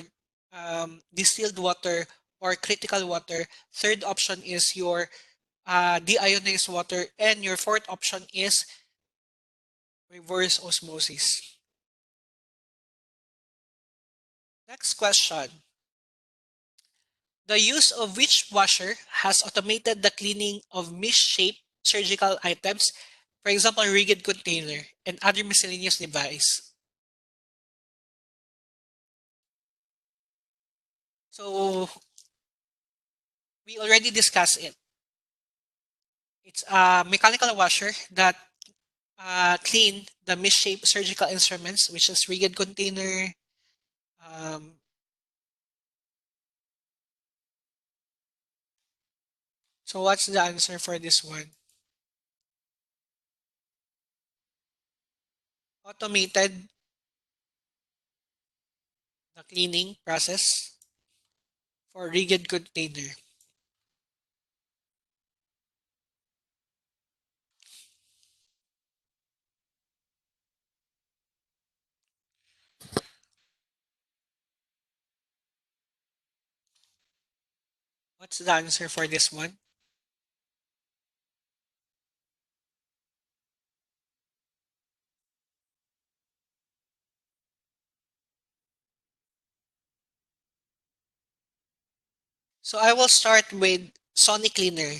distilled water or critical water. Third option is your deionized water. And your fourth option is reverse osmosis. Next question. The use of which washer has automated the cleaning of misshaped surgical items, for example, rigid container, and other miscellaneous device? So we already discussed it. It's a mechanical washer that clean the misshaped surgical instruments, which is rigid container. Um, so what's the answer for this one? Automated the cleaning process for rigid container. What's the answer for this one? So I will start with Sonic Cleaner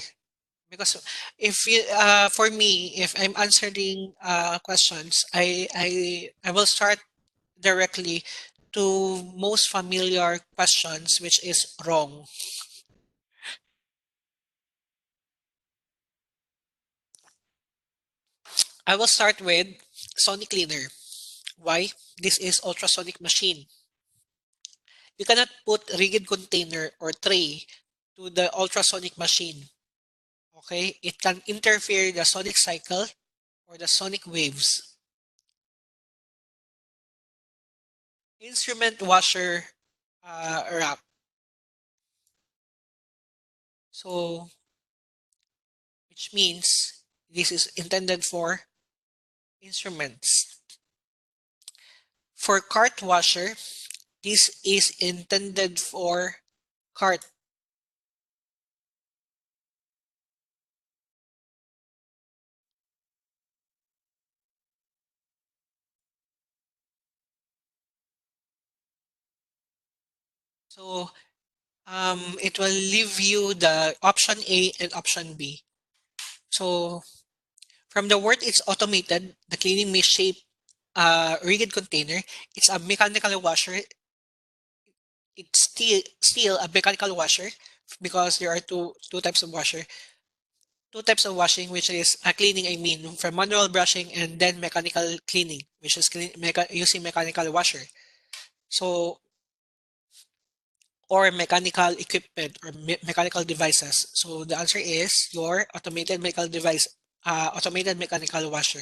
because if you for me, if I'm answering questions, I will start directly to most familiar questions, which is wrong. I will start with Sonic Cleaner. Why? This is ultrasonic machine. You cannot put rigid container or tray to the ultrasonic machine. Okay? It can interfere the sonic cycle or the sonic waves. Instrument washer wrap. So, which means this is intended for instruments. For cart washer, this is intended for cart. So, it will leave you the option A and option B. So, from the word it's automated, the cleaning shape rigid container, it's a mechanical washer. It's still a mechanical washer because there are two types of washer. Two types of washing, which is cleaning, I mean, for manual brushing and then mechanical cleaning, which is using mechanical washer. So, or mechanical equipment or mechanical devices. So the answer is your automated mechanical device, automated mechanical washer.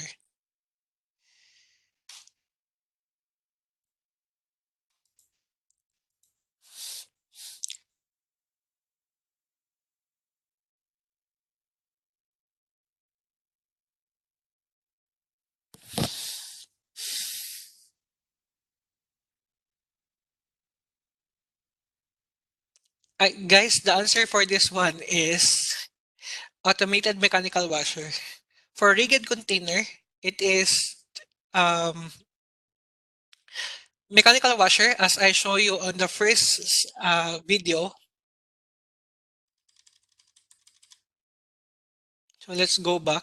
Guys, the answer for this one is automated mechanical washer. For rigid container, it is um, mechanical washer as I show you on the first video. So let's go back.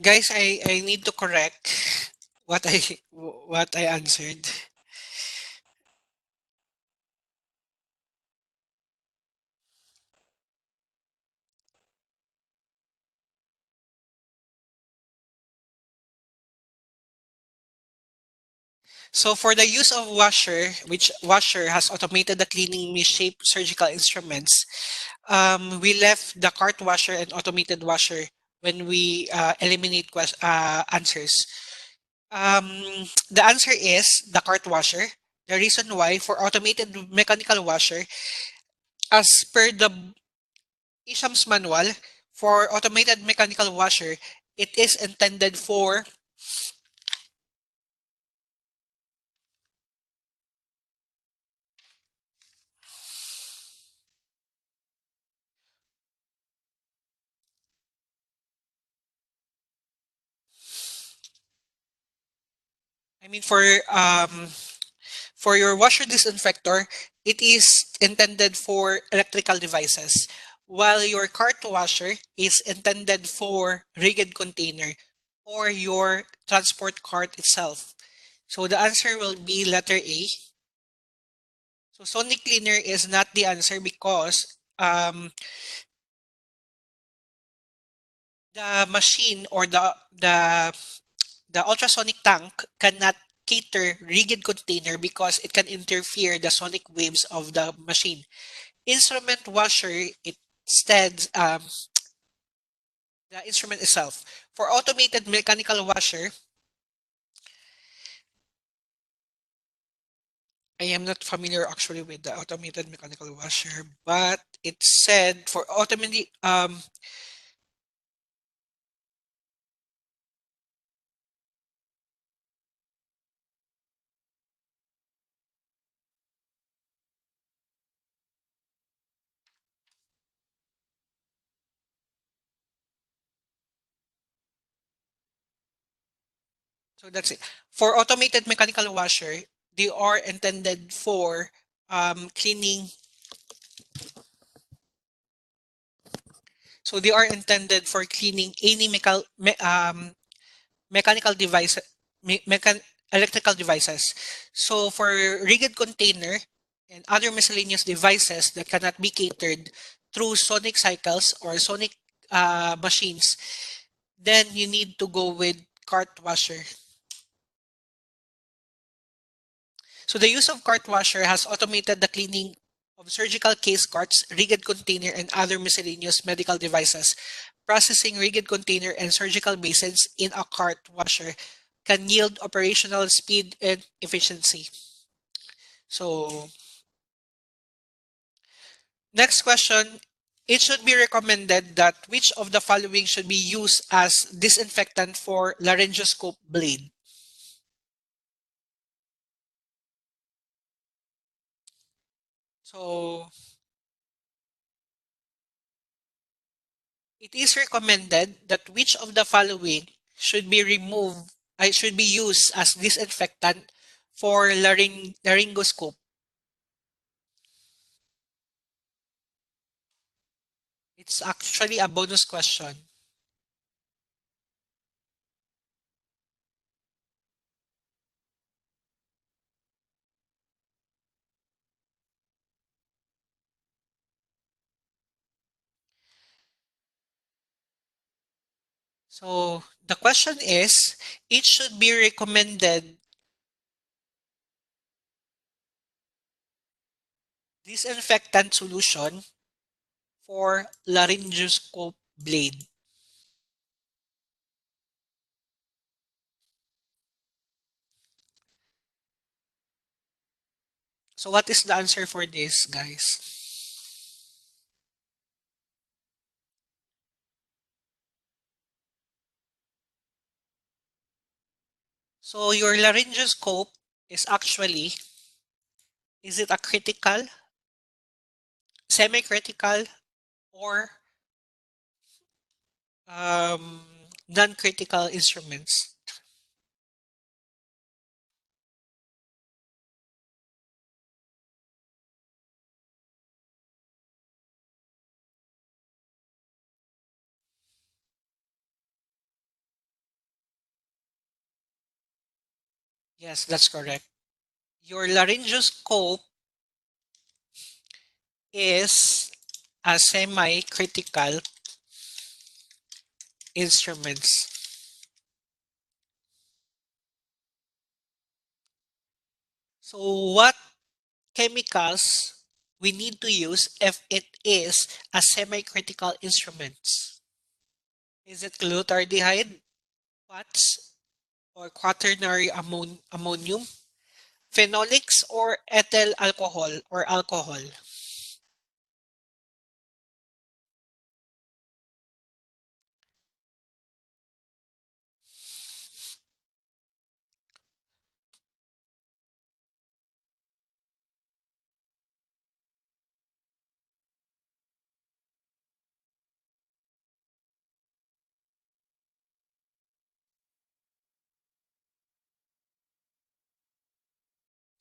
Guys, I need to correct what I answered. So for the use of washer, which washer has automated the cleaning misshape surgical instruments, we left the cart washer and automated washer when we eliminate answers. The answer is the cart washer. The reason why for automated mechanical washer, as per the Iahcmm's manual, for automated mechanical washer, it is intended for, I mean, for your washer disinfector, it is intended for electrical devices, while your cart washer is intended for rigid container or your transport cart itself. So the answer will be letter A. So sonic cleaner is not the answer because the machine or the ultrasonic tank cannot cater rigid container because it can interfere the sonic waves of the machine. Instrument washer, instead, the instrument itself. For automated mechanical washer, I am not familiar actually with the automated mechanical washer, but it said for automatic, So that's it. For automated mechanical washer, they are intended for cleaning. So they are intended for cleaning any mechanical device, me- mechan- electrical devices. So for rigid container and other miscellaneous devices that cannot be catered through sonic cycles or sonic machines, then you need to go with cart washer. So the use of cart washer has automated the cleaning of surgical case carts, rigid container, and other miscellaneous medical devices. Processing rigid container and surgical basins in a cart washer can yield operational speed and efficiency. So next question. It should be recommended that which of the following should be used as disinfectant for laryngoscope blade? So it is recommended that which of the following should be removed, I should be used as disinfectant for laryngoscope. It's actually a bonus question. So the question is, it should be recommended disinfectant solution for laryngoscope blade. So what is the answer for this, guys? So your laryngoscope is actually, is it a critical, semi-critical, or um, non-critical instruments? Yes, that's correct. Your laryngoscope is a semi-critical instruments. So what chemicals we need to use if it is a semi-critical instruments? Is it glutaraldehyde, PATS, or quaternary ammonium, phenolics, or ethyl alcohol or alcohol?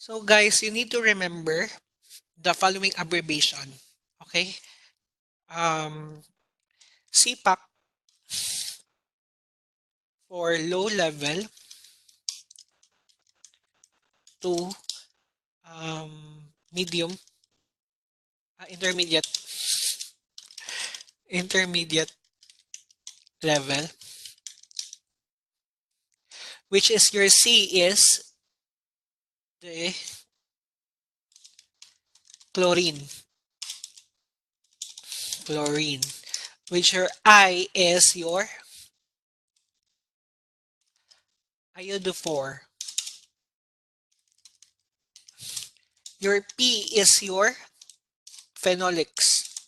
So guys, you need to remember the following abbreviation. Okay? Um, CPAC for low level to medium, intermediate, intermediate level, which is your C is the chlorine, chlorine, which your I is your iodophore, your P is your phenolics,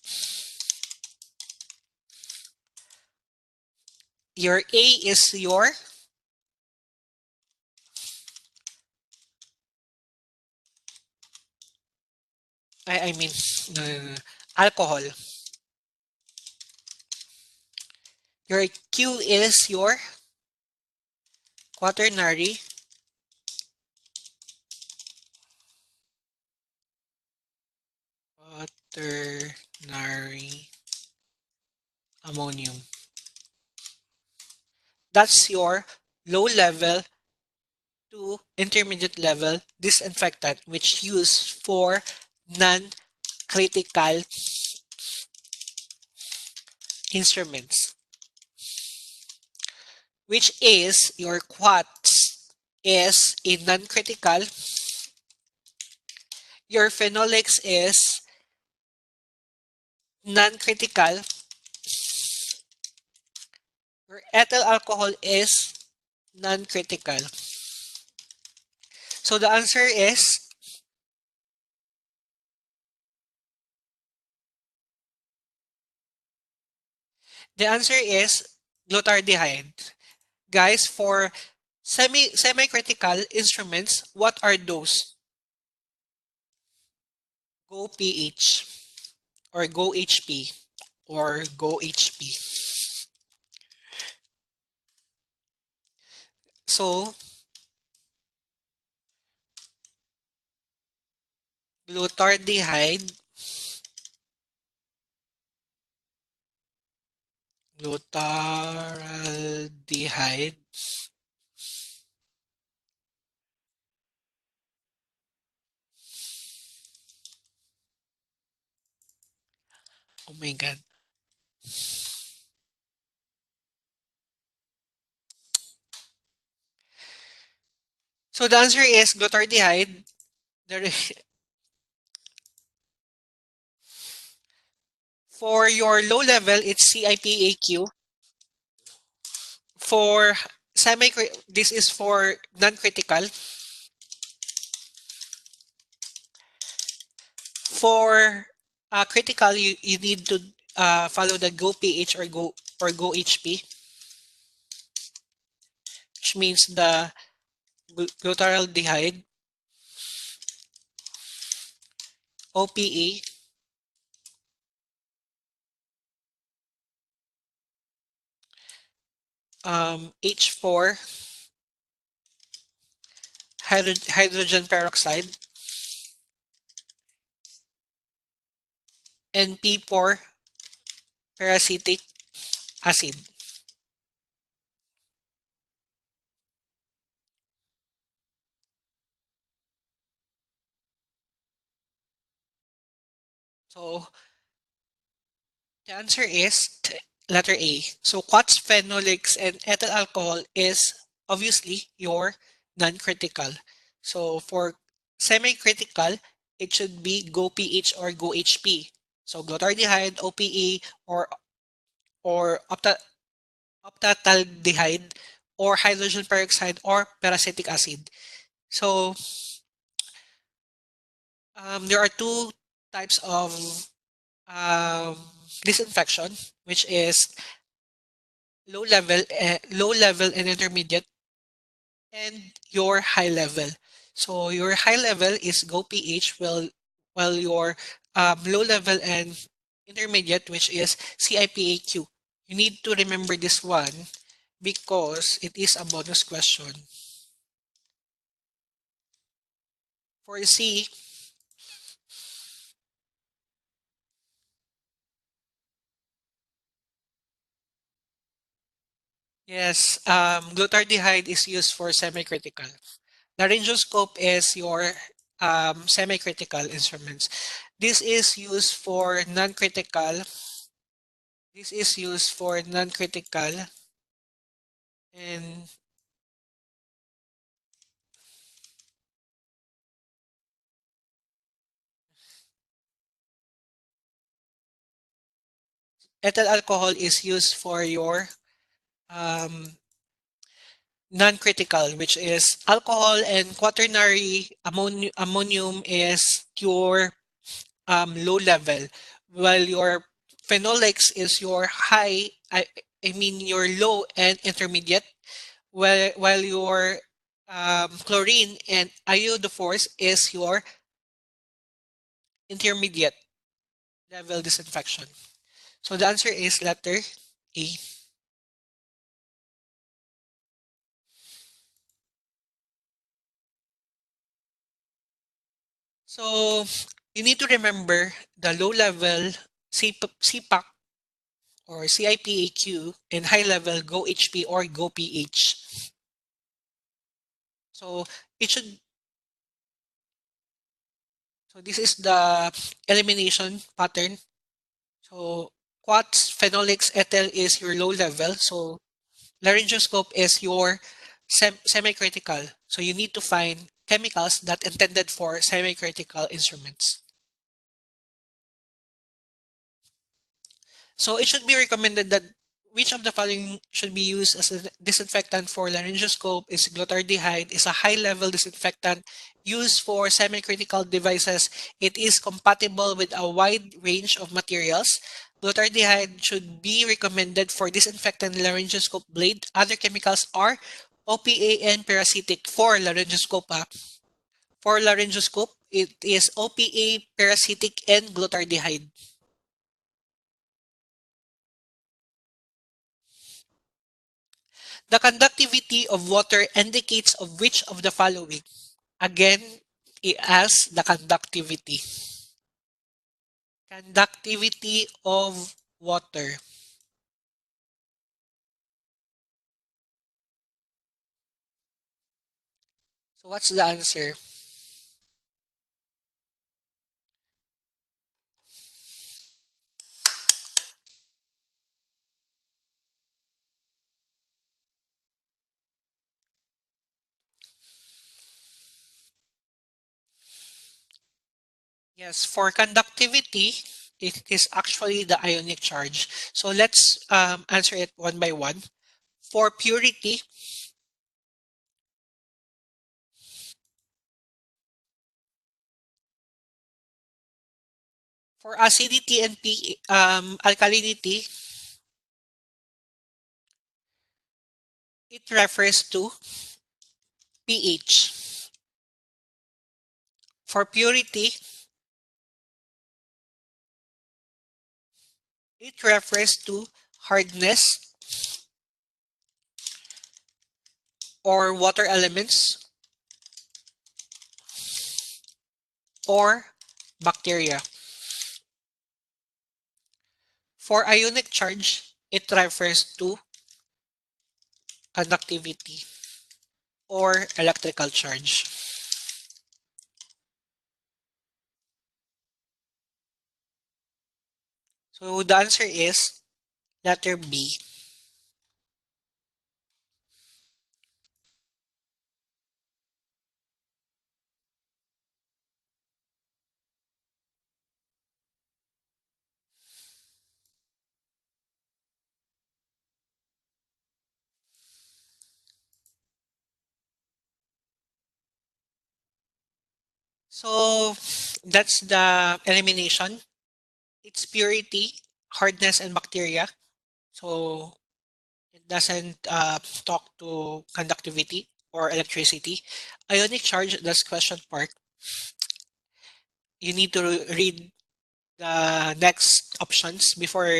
your A is I mean, no, no, no, alcohol. Your Q is your quaternary quaternary ammonium. That's your low level to intermediate level disinfectant, which used for non-critical instruments, which is your quartz is a non-critical, your phenolics is non-critical, your ethyl alcohol is non-critical. So the answer is glutaraldehyde. Guys, for semi-critical instruments, what are those? Go pH or go HP or go HP. So glutaraldehyde, glutaraldehyde, oh my god. So the answer is glutaraldehyde. There is, for your low level, it's CIPAQ. For semi, this is for non-critical. For critical, you need to follow the go pH or go HP, which means the glutaraldehyde, OPE, H4, hydrogen peroxide, and P4, peracetic acid. So the answer is letter A. So quats, phenolics, and ethyl alcohol is obviously your non-critical. So for semi-critical, it should be go pH or go HP. So glutaraldehyde, OPE, or optataldehyde, or hydrogen peroxide, or peracetic acid. So there are two types of um, disinfection, which is low level and intermediate, and your high level. So your high level is go pH, while your low level and intermediate, which is CIPAQ. You need to remember this one because it is a bonus question. For C, yes, glutaraldehyde is used for semi-critical. Laryngoscope is your semi-critical instruments. This is used for non-critical. This is used for non-critical, and ethyl alcohol is used for your um, non-critical, which is alcohol, and quaternary ammonium is your low level, while your phenolics is your high, I mean your low and intermediate, while your chlorine and iodophores is your intermediate level disinfection. So the answer is letter A. So you need to remember the low level CPAC or CIPAQ and high level GO HP or GO PH. So it should so this is the elimination pattern. So quats, phenolics, ethyl is your low level. So laryngoscope is your semi-critical. So you need to find chemicals that intended for semi-critical instruments. So it should be recommended that which of the following should be used as a disinfectant for laryngoscope is glutaraldehyde is a high-level disinfectant used for semi-critical devices. It is compatible with a wide range of materials. Glutaraldehyde should be recommended for disinfectant laryngoscope blade. Other chemicals are OPA and parasitic for laryngoscope. For laryngoscope, it is OPA, parasitic, and glutaraldehyde. The conductivity of water indicates of which of the following. Again, it asks the conductivity. Conductivity of water. So what's the answer? Yes, for conductivity, it is actually the ionic charge. So let's answer it one by one. For purity, for acidity and alkalinity, it refers to pH. For purity, it refers to hardness or water elements or bacteria. For ionic charge, it refers to conductivity or electrical charge. So the answer is letter B. So that's the elimination. It's purity, hardness, and bacteria. So it doesn't talk to conductivity or electricity. Ionic charge, that's question part. You need to read the next options before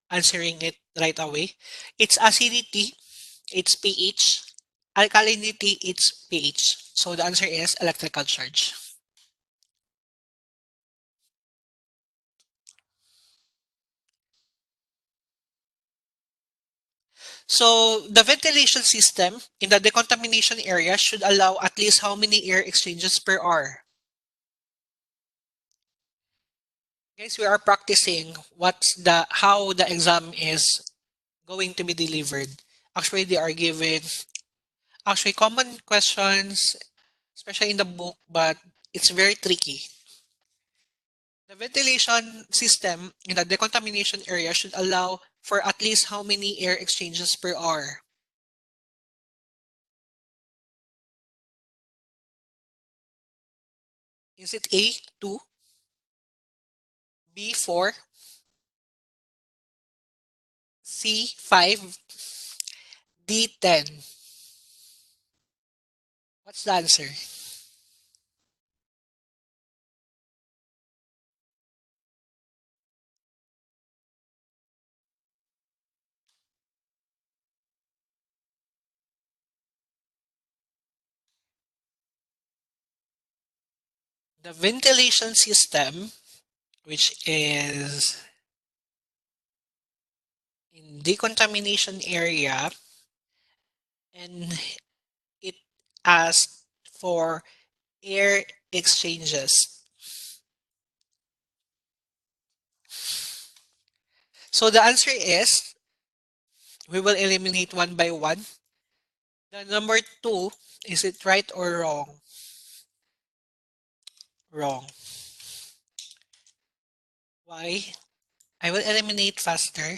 answering it right away. It's acidity, it's pH. Alkalinity, it's pH. So the answer is electrical charge. So the ventilation system in the decontamination area should allow at least how many air exchanges per hour? Guys, we are practicing what's the how the exam is going to be delivered. Actually, they are given actually common questions, especially in the book, but it's very tricky. The ventilation system in the decontamination area should allow for at least how many air exchanges per hour? Is it A, 2, B, 4, C, 5, D, 10? What's the answer? The ventilation system, which is in decontamination area, and it asks for air exchanges. So the answer is we will eliminate one by one. The number two, is it right or wrong? Wrong. Why? I will eliminate faster.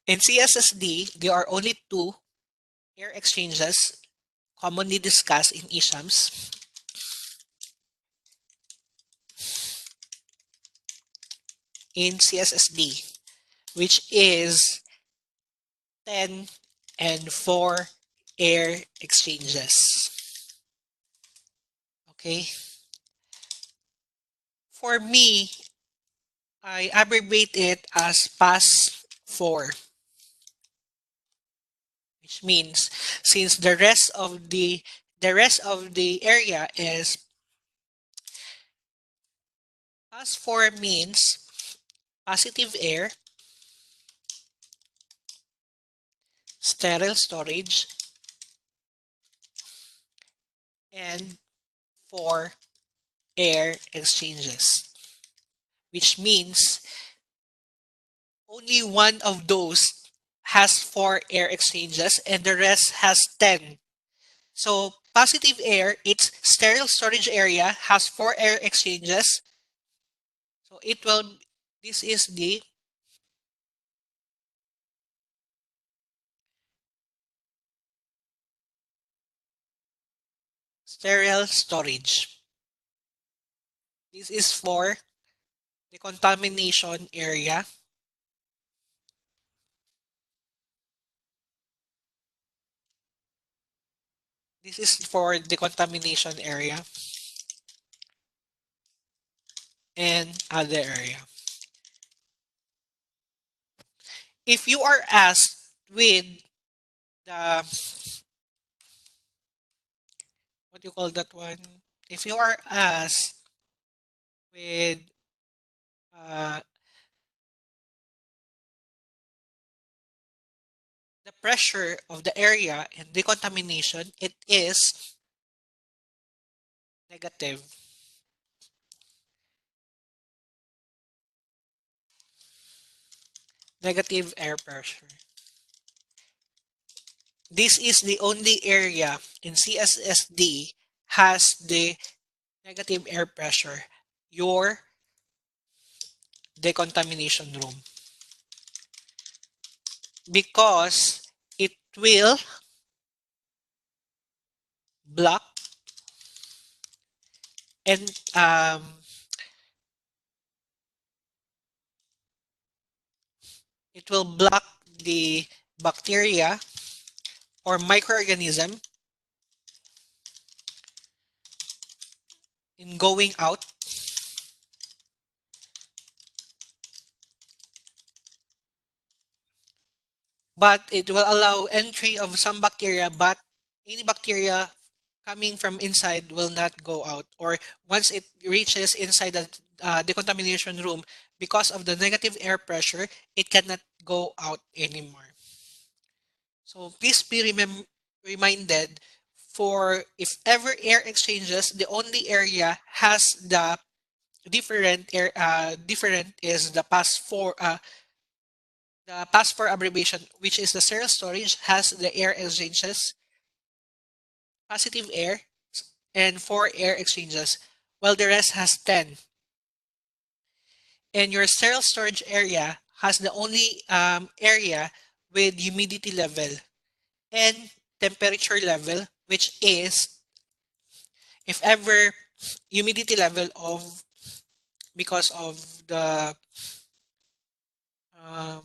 In CSSD, there are only two air exchanges commonly discussed in Iahcsmm in CSSD, which is 10 and 4 air exchanges. Okay. For me, I abbreviate it as PAS 4, which means since the rest of the area is PAS 4 means positive air, sterile storage, and 4 air exchanges, which means only one of those has 4 air exchanges and the rest has 10. So positive air, its sterile storage area has 4 air exchanges. So this is the sterile storage. This is for the contamination area. This is for the contamination area and other area. If you are asked with the, what do you call that one? If you are asked with uh, the pressure of the area and decontamination, it is negative. Negative air pressure. This is the only area in CSSD has the negative air pressure, your decontamination room. Because it will block and it will block the bacteria or microorganism in going out, but it will allow entry of some bacteria, but any bacteria coming from inside will not go out, or once it reaches inside the decontamination room, because of the negative air pressure, it cannot go out anymore. So please be reminded, for if ever air exchanges, the only area has the different air different is the pass for abbreviation, which is the sterile storage, has the air exchanges, positive air, and 4 air exchanges, while the rest has 10. And your sterile storage area has the only area with humidity level and temperature level, which is if ever humidity level of, because of the um,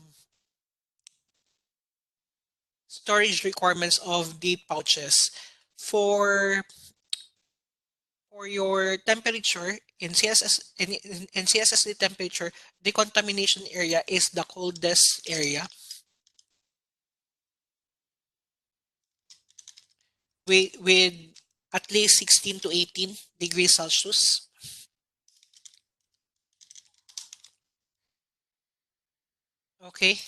storage requirements of the pouches. For for your temperature in in CSSD temperature, the contamination area is the coldest area with at least 16 to 18 degrees Celsius. Okay.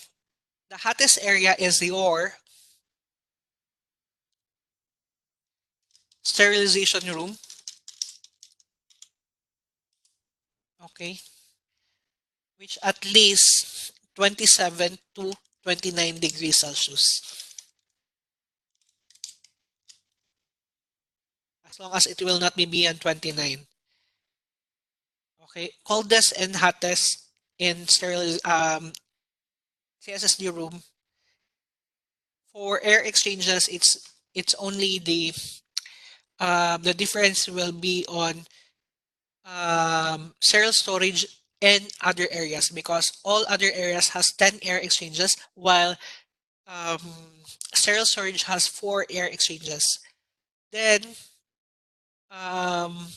The hottest area is your sterilization room. Okay. Which at least 27 to 29 degrees Celsius. As long as it will not be beyond 29. Okay. Coldest and hottest in CSSD room. For air exchanges, it's only the difference will be on sterile storage and other areas, because all other areas has 10 air exchanges, while um, sterile storage has 4 air exchanges. Then um,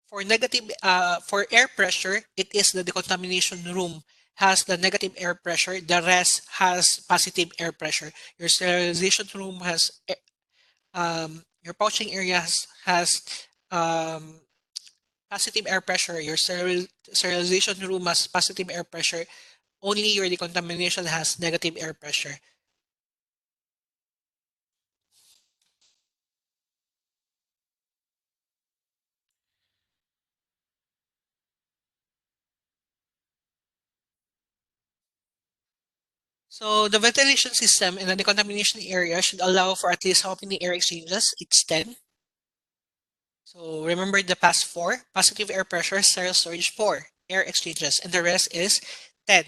for air pressure, it is the decontamination room has the negative air pressure. The rest has positive air pressure. Your sterilization room has your pouching areas has um, positive air pressure. Your sterilization room has positive air pressure. Only your decontamination has negative air pressure. So the ventilation system in the decontamination area should allow for at least how many air exchanges? It's 10. So remember the past 4, positive air pressure, sterile storage 4, air exchanges, and the rest is 10.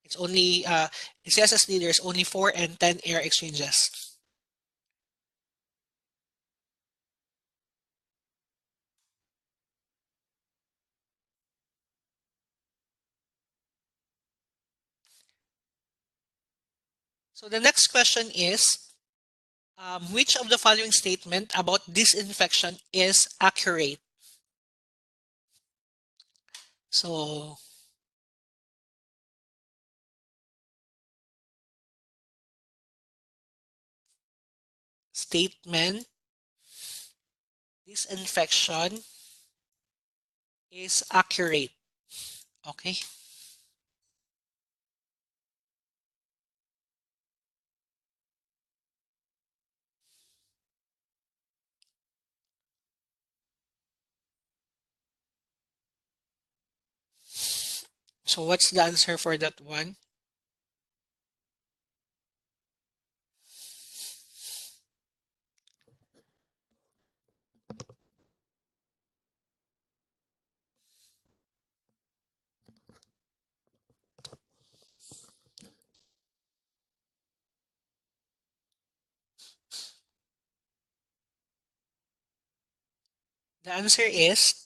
It's only, in CSSD, there's only 4 and 10 air exchanges. So the next question is, which of the following statement about disinfection is accurate? So statement disinfection is accurate. Okay. So what's the answer for that one? The answer is,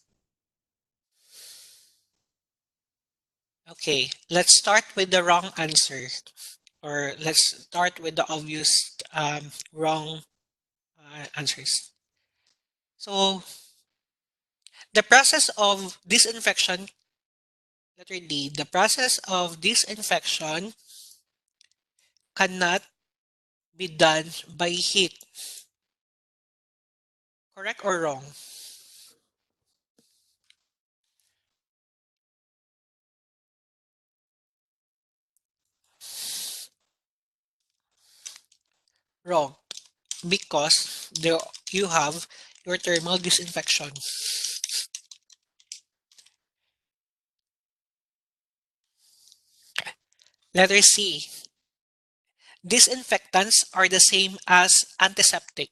okay, let's start with the wrong answer. Or let's start with the obvious wrong answers. So the process of disinfection, letter D, the process of disinfection cannot be done by heat. Correct or wrong? Wrong. Because you have your thermal disinfection. Letter C. Disinfectants are the same as antiseptic.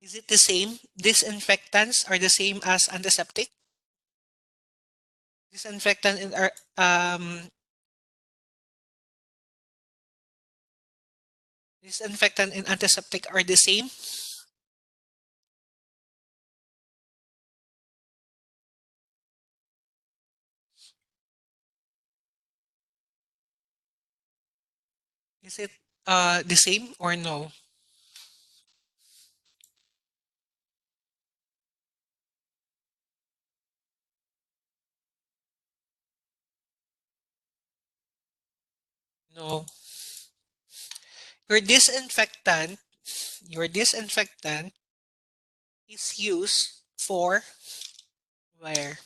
Is it the same? Disinfectants are the same as antiseptic? Disinfectant in our disinfectant and antiseptic are the same? Is it the same or no? No. Your disinfectant, your disinfectant is used for where?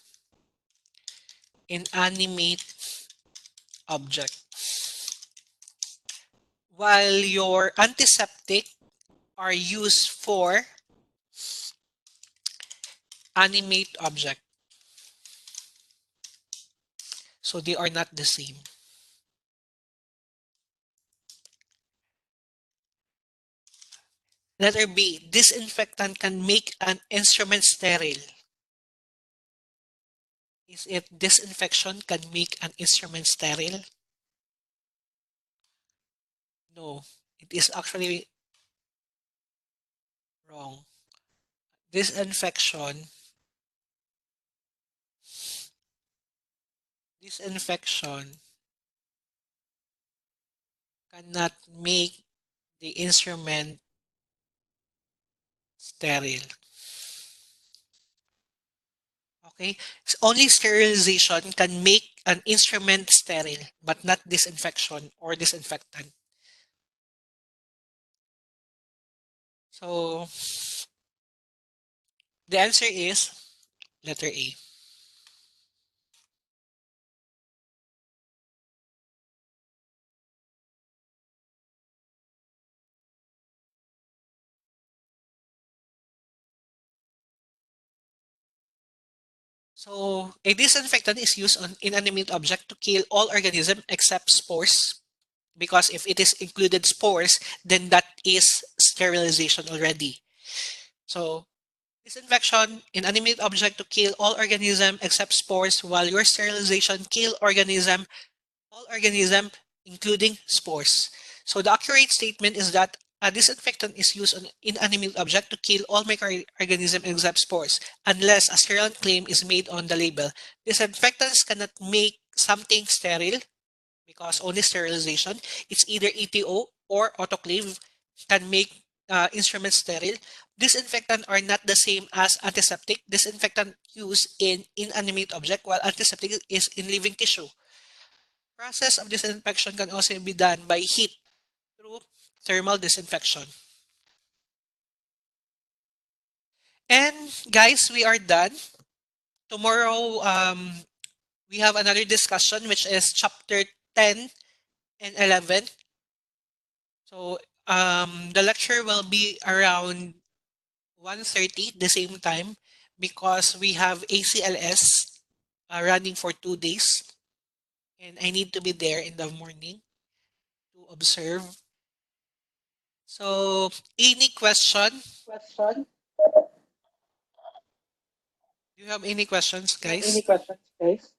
Inanimate object. While your antiseptic are used for animate object. So they are not the same. Letter B, disinfectant can make an instrument sterile. Is it disinfection can make an instrument sterile? No, it is actually wrong. Disinfection, disinfection cannot make the instrument sterile. Okay? Only sterilization can make an instrument sterile, but not disinfection or disinfectant. So the answer is letter A. So a disinfectant is used on inanimate object to kill all organisms except spores. Because if it is included spores, then that is sterilization already. So disinfection, inanimate object to kill all organism except spores, while your sterilization kill organism, all organism, including spores. So the accurate statement is that a disinfectant is used on inanimate object to kill all microorganisms except spores, unless a sterile claim is made on the label. Disinfectants cannot make something sterile because only sterilization. It's either ETO or autoclave can make instruments sterile. Disinfectant are not the same as antiseptic. Disinfectant used in inanimate object while antiseptic is in living tissue. Process of disinfection can also be done by heat through thermal disinfection. And guys, we are done. Tomorrow, we have another discussion, which is chapter 10 and 11. So the lecture will be around 1:30 the same time because we have ACLS running for 2 days and I need to be there in the morning to observe. So any question? Question. Do you have any questions, Do you have any guys? questions, guys?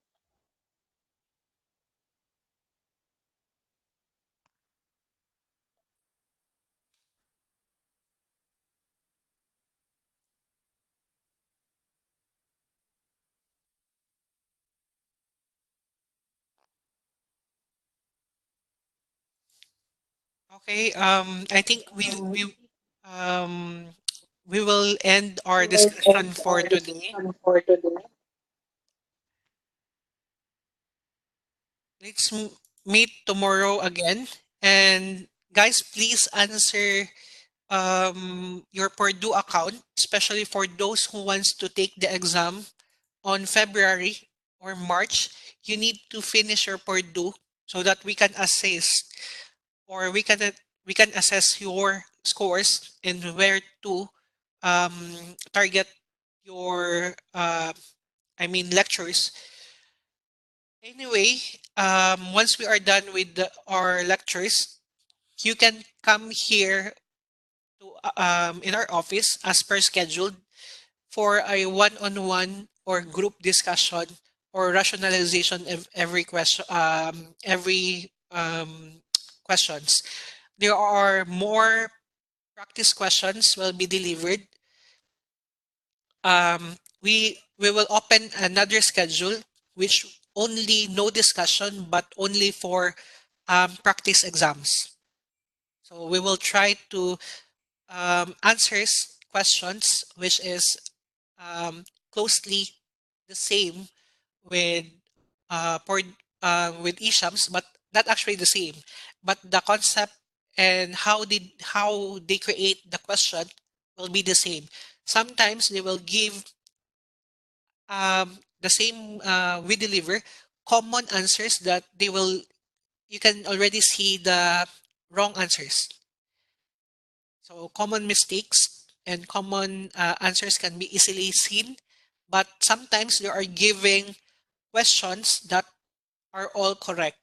Okay, I think um we will end our We will discussion end for our today. discussion for today. Let's meet tomorrow again. And guys, please answer your Purdue account, especially for those who wants to take the exam on February or March. You need to finish your Purdue so that we can assess or we can assess your scores and where to target your I mean lectures. Anyway, once we are done with our lectures, you can come here to in our office as per scheduled for a one-on-one or group discussion or rationalization of every question questions. There are more practice questions will be delivered. We will open another schedule which only no discussion but only for practice exams. So we will try to answers questions which is closely the same with for with Iahcms, but not actually the same. But the concept and how they create the question will be the same. Sometimes they will give the same we deliver common answers that they will you can already see the wrong answers. So common mistakes and common answers can be easily seen, but sometimes they are giving questions that are all correct,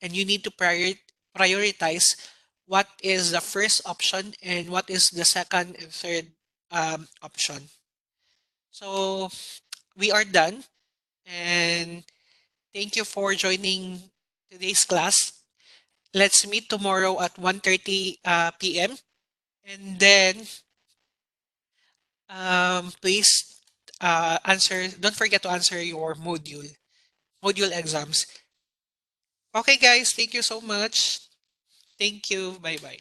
and you need to prioritize what is the first option and what is the second and third option. So we are done, and thank you for joining today's class. Let's meet tomorrow at 1:30 p.m. And then please don't forget to answer your module exams. Okay, guys, thank you so much. Thank you. Bye bye.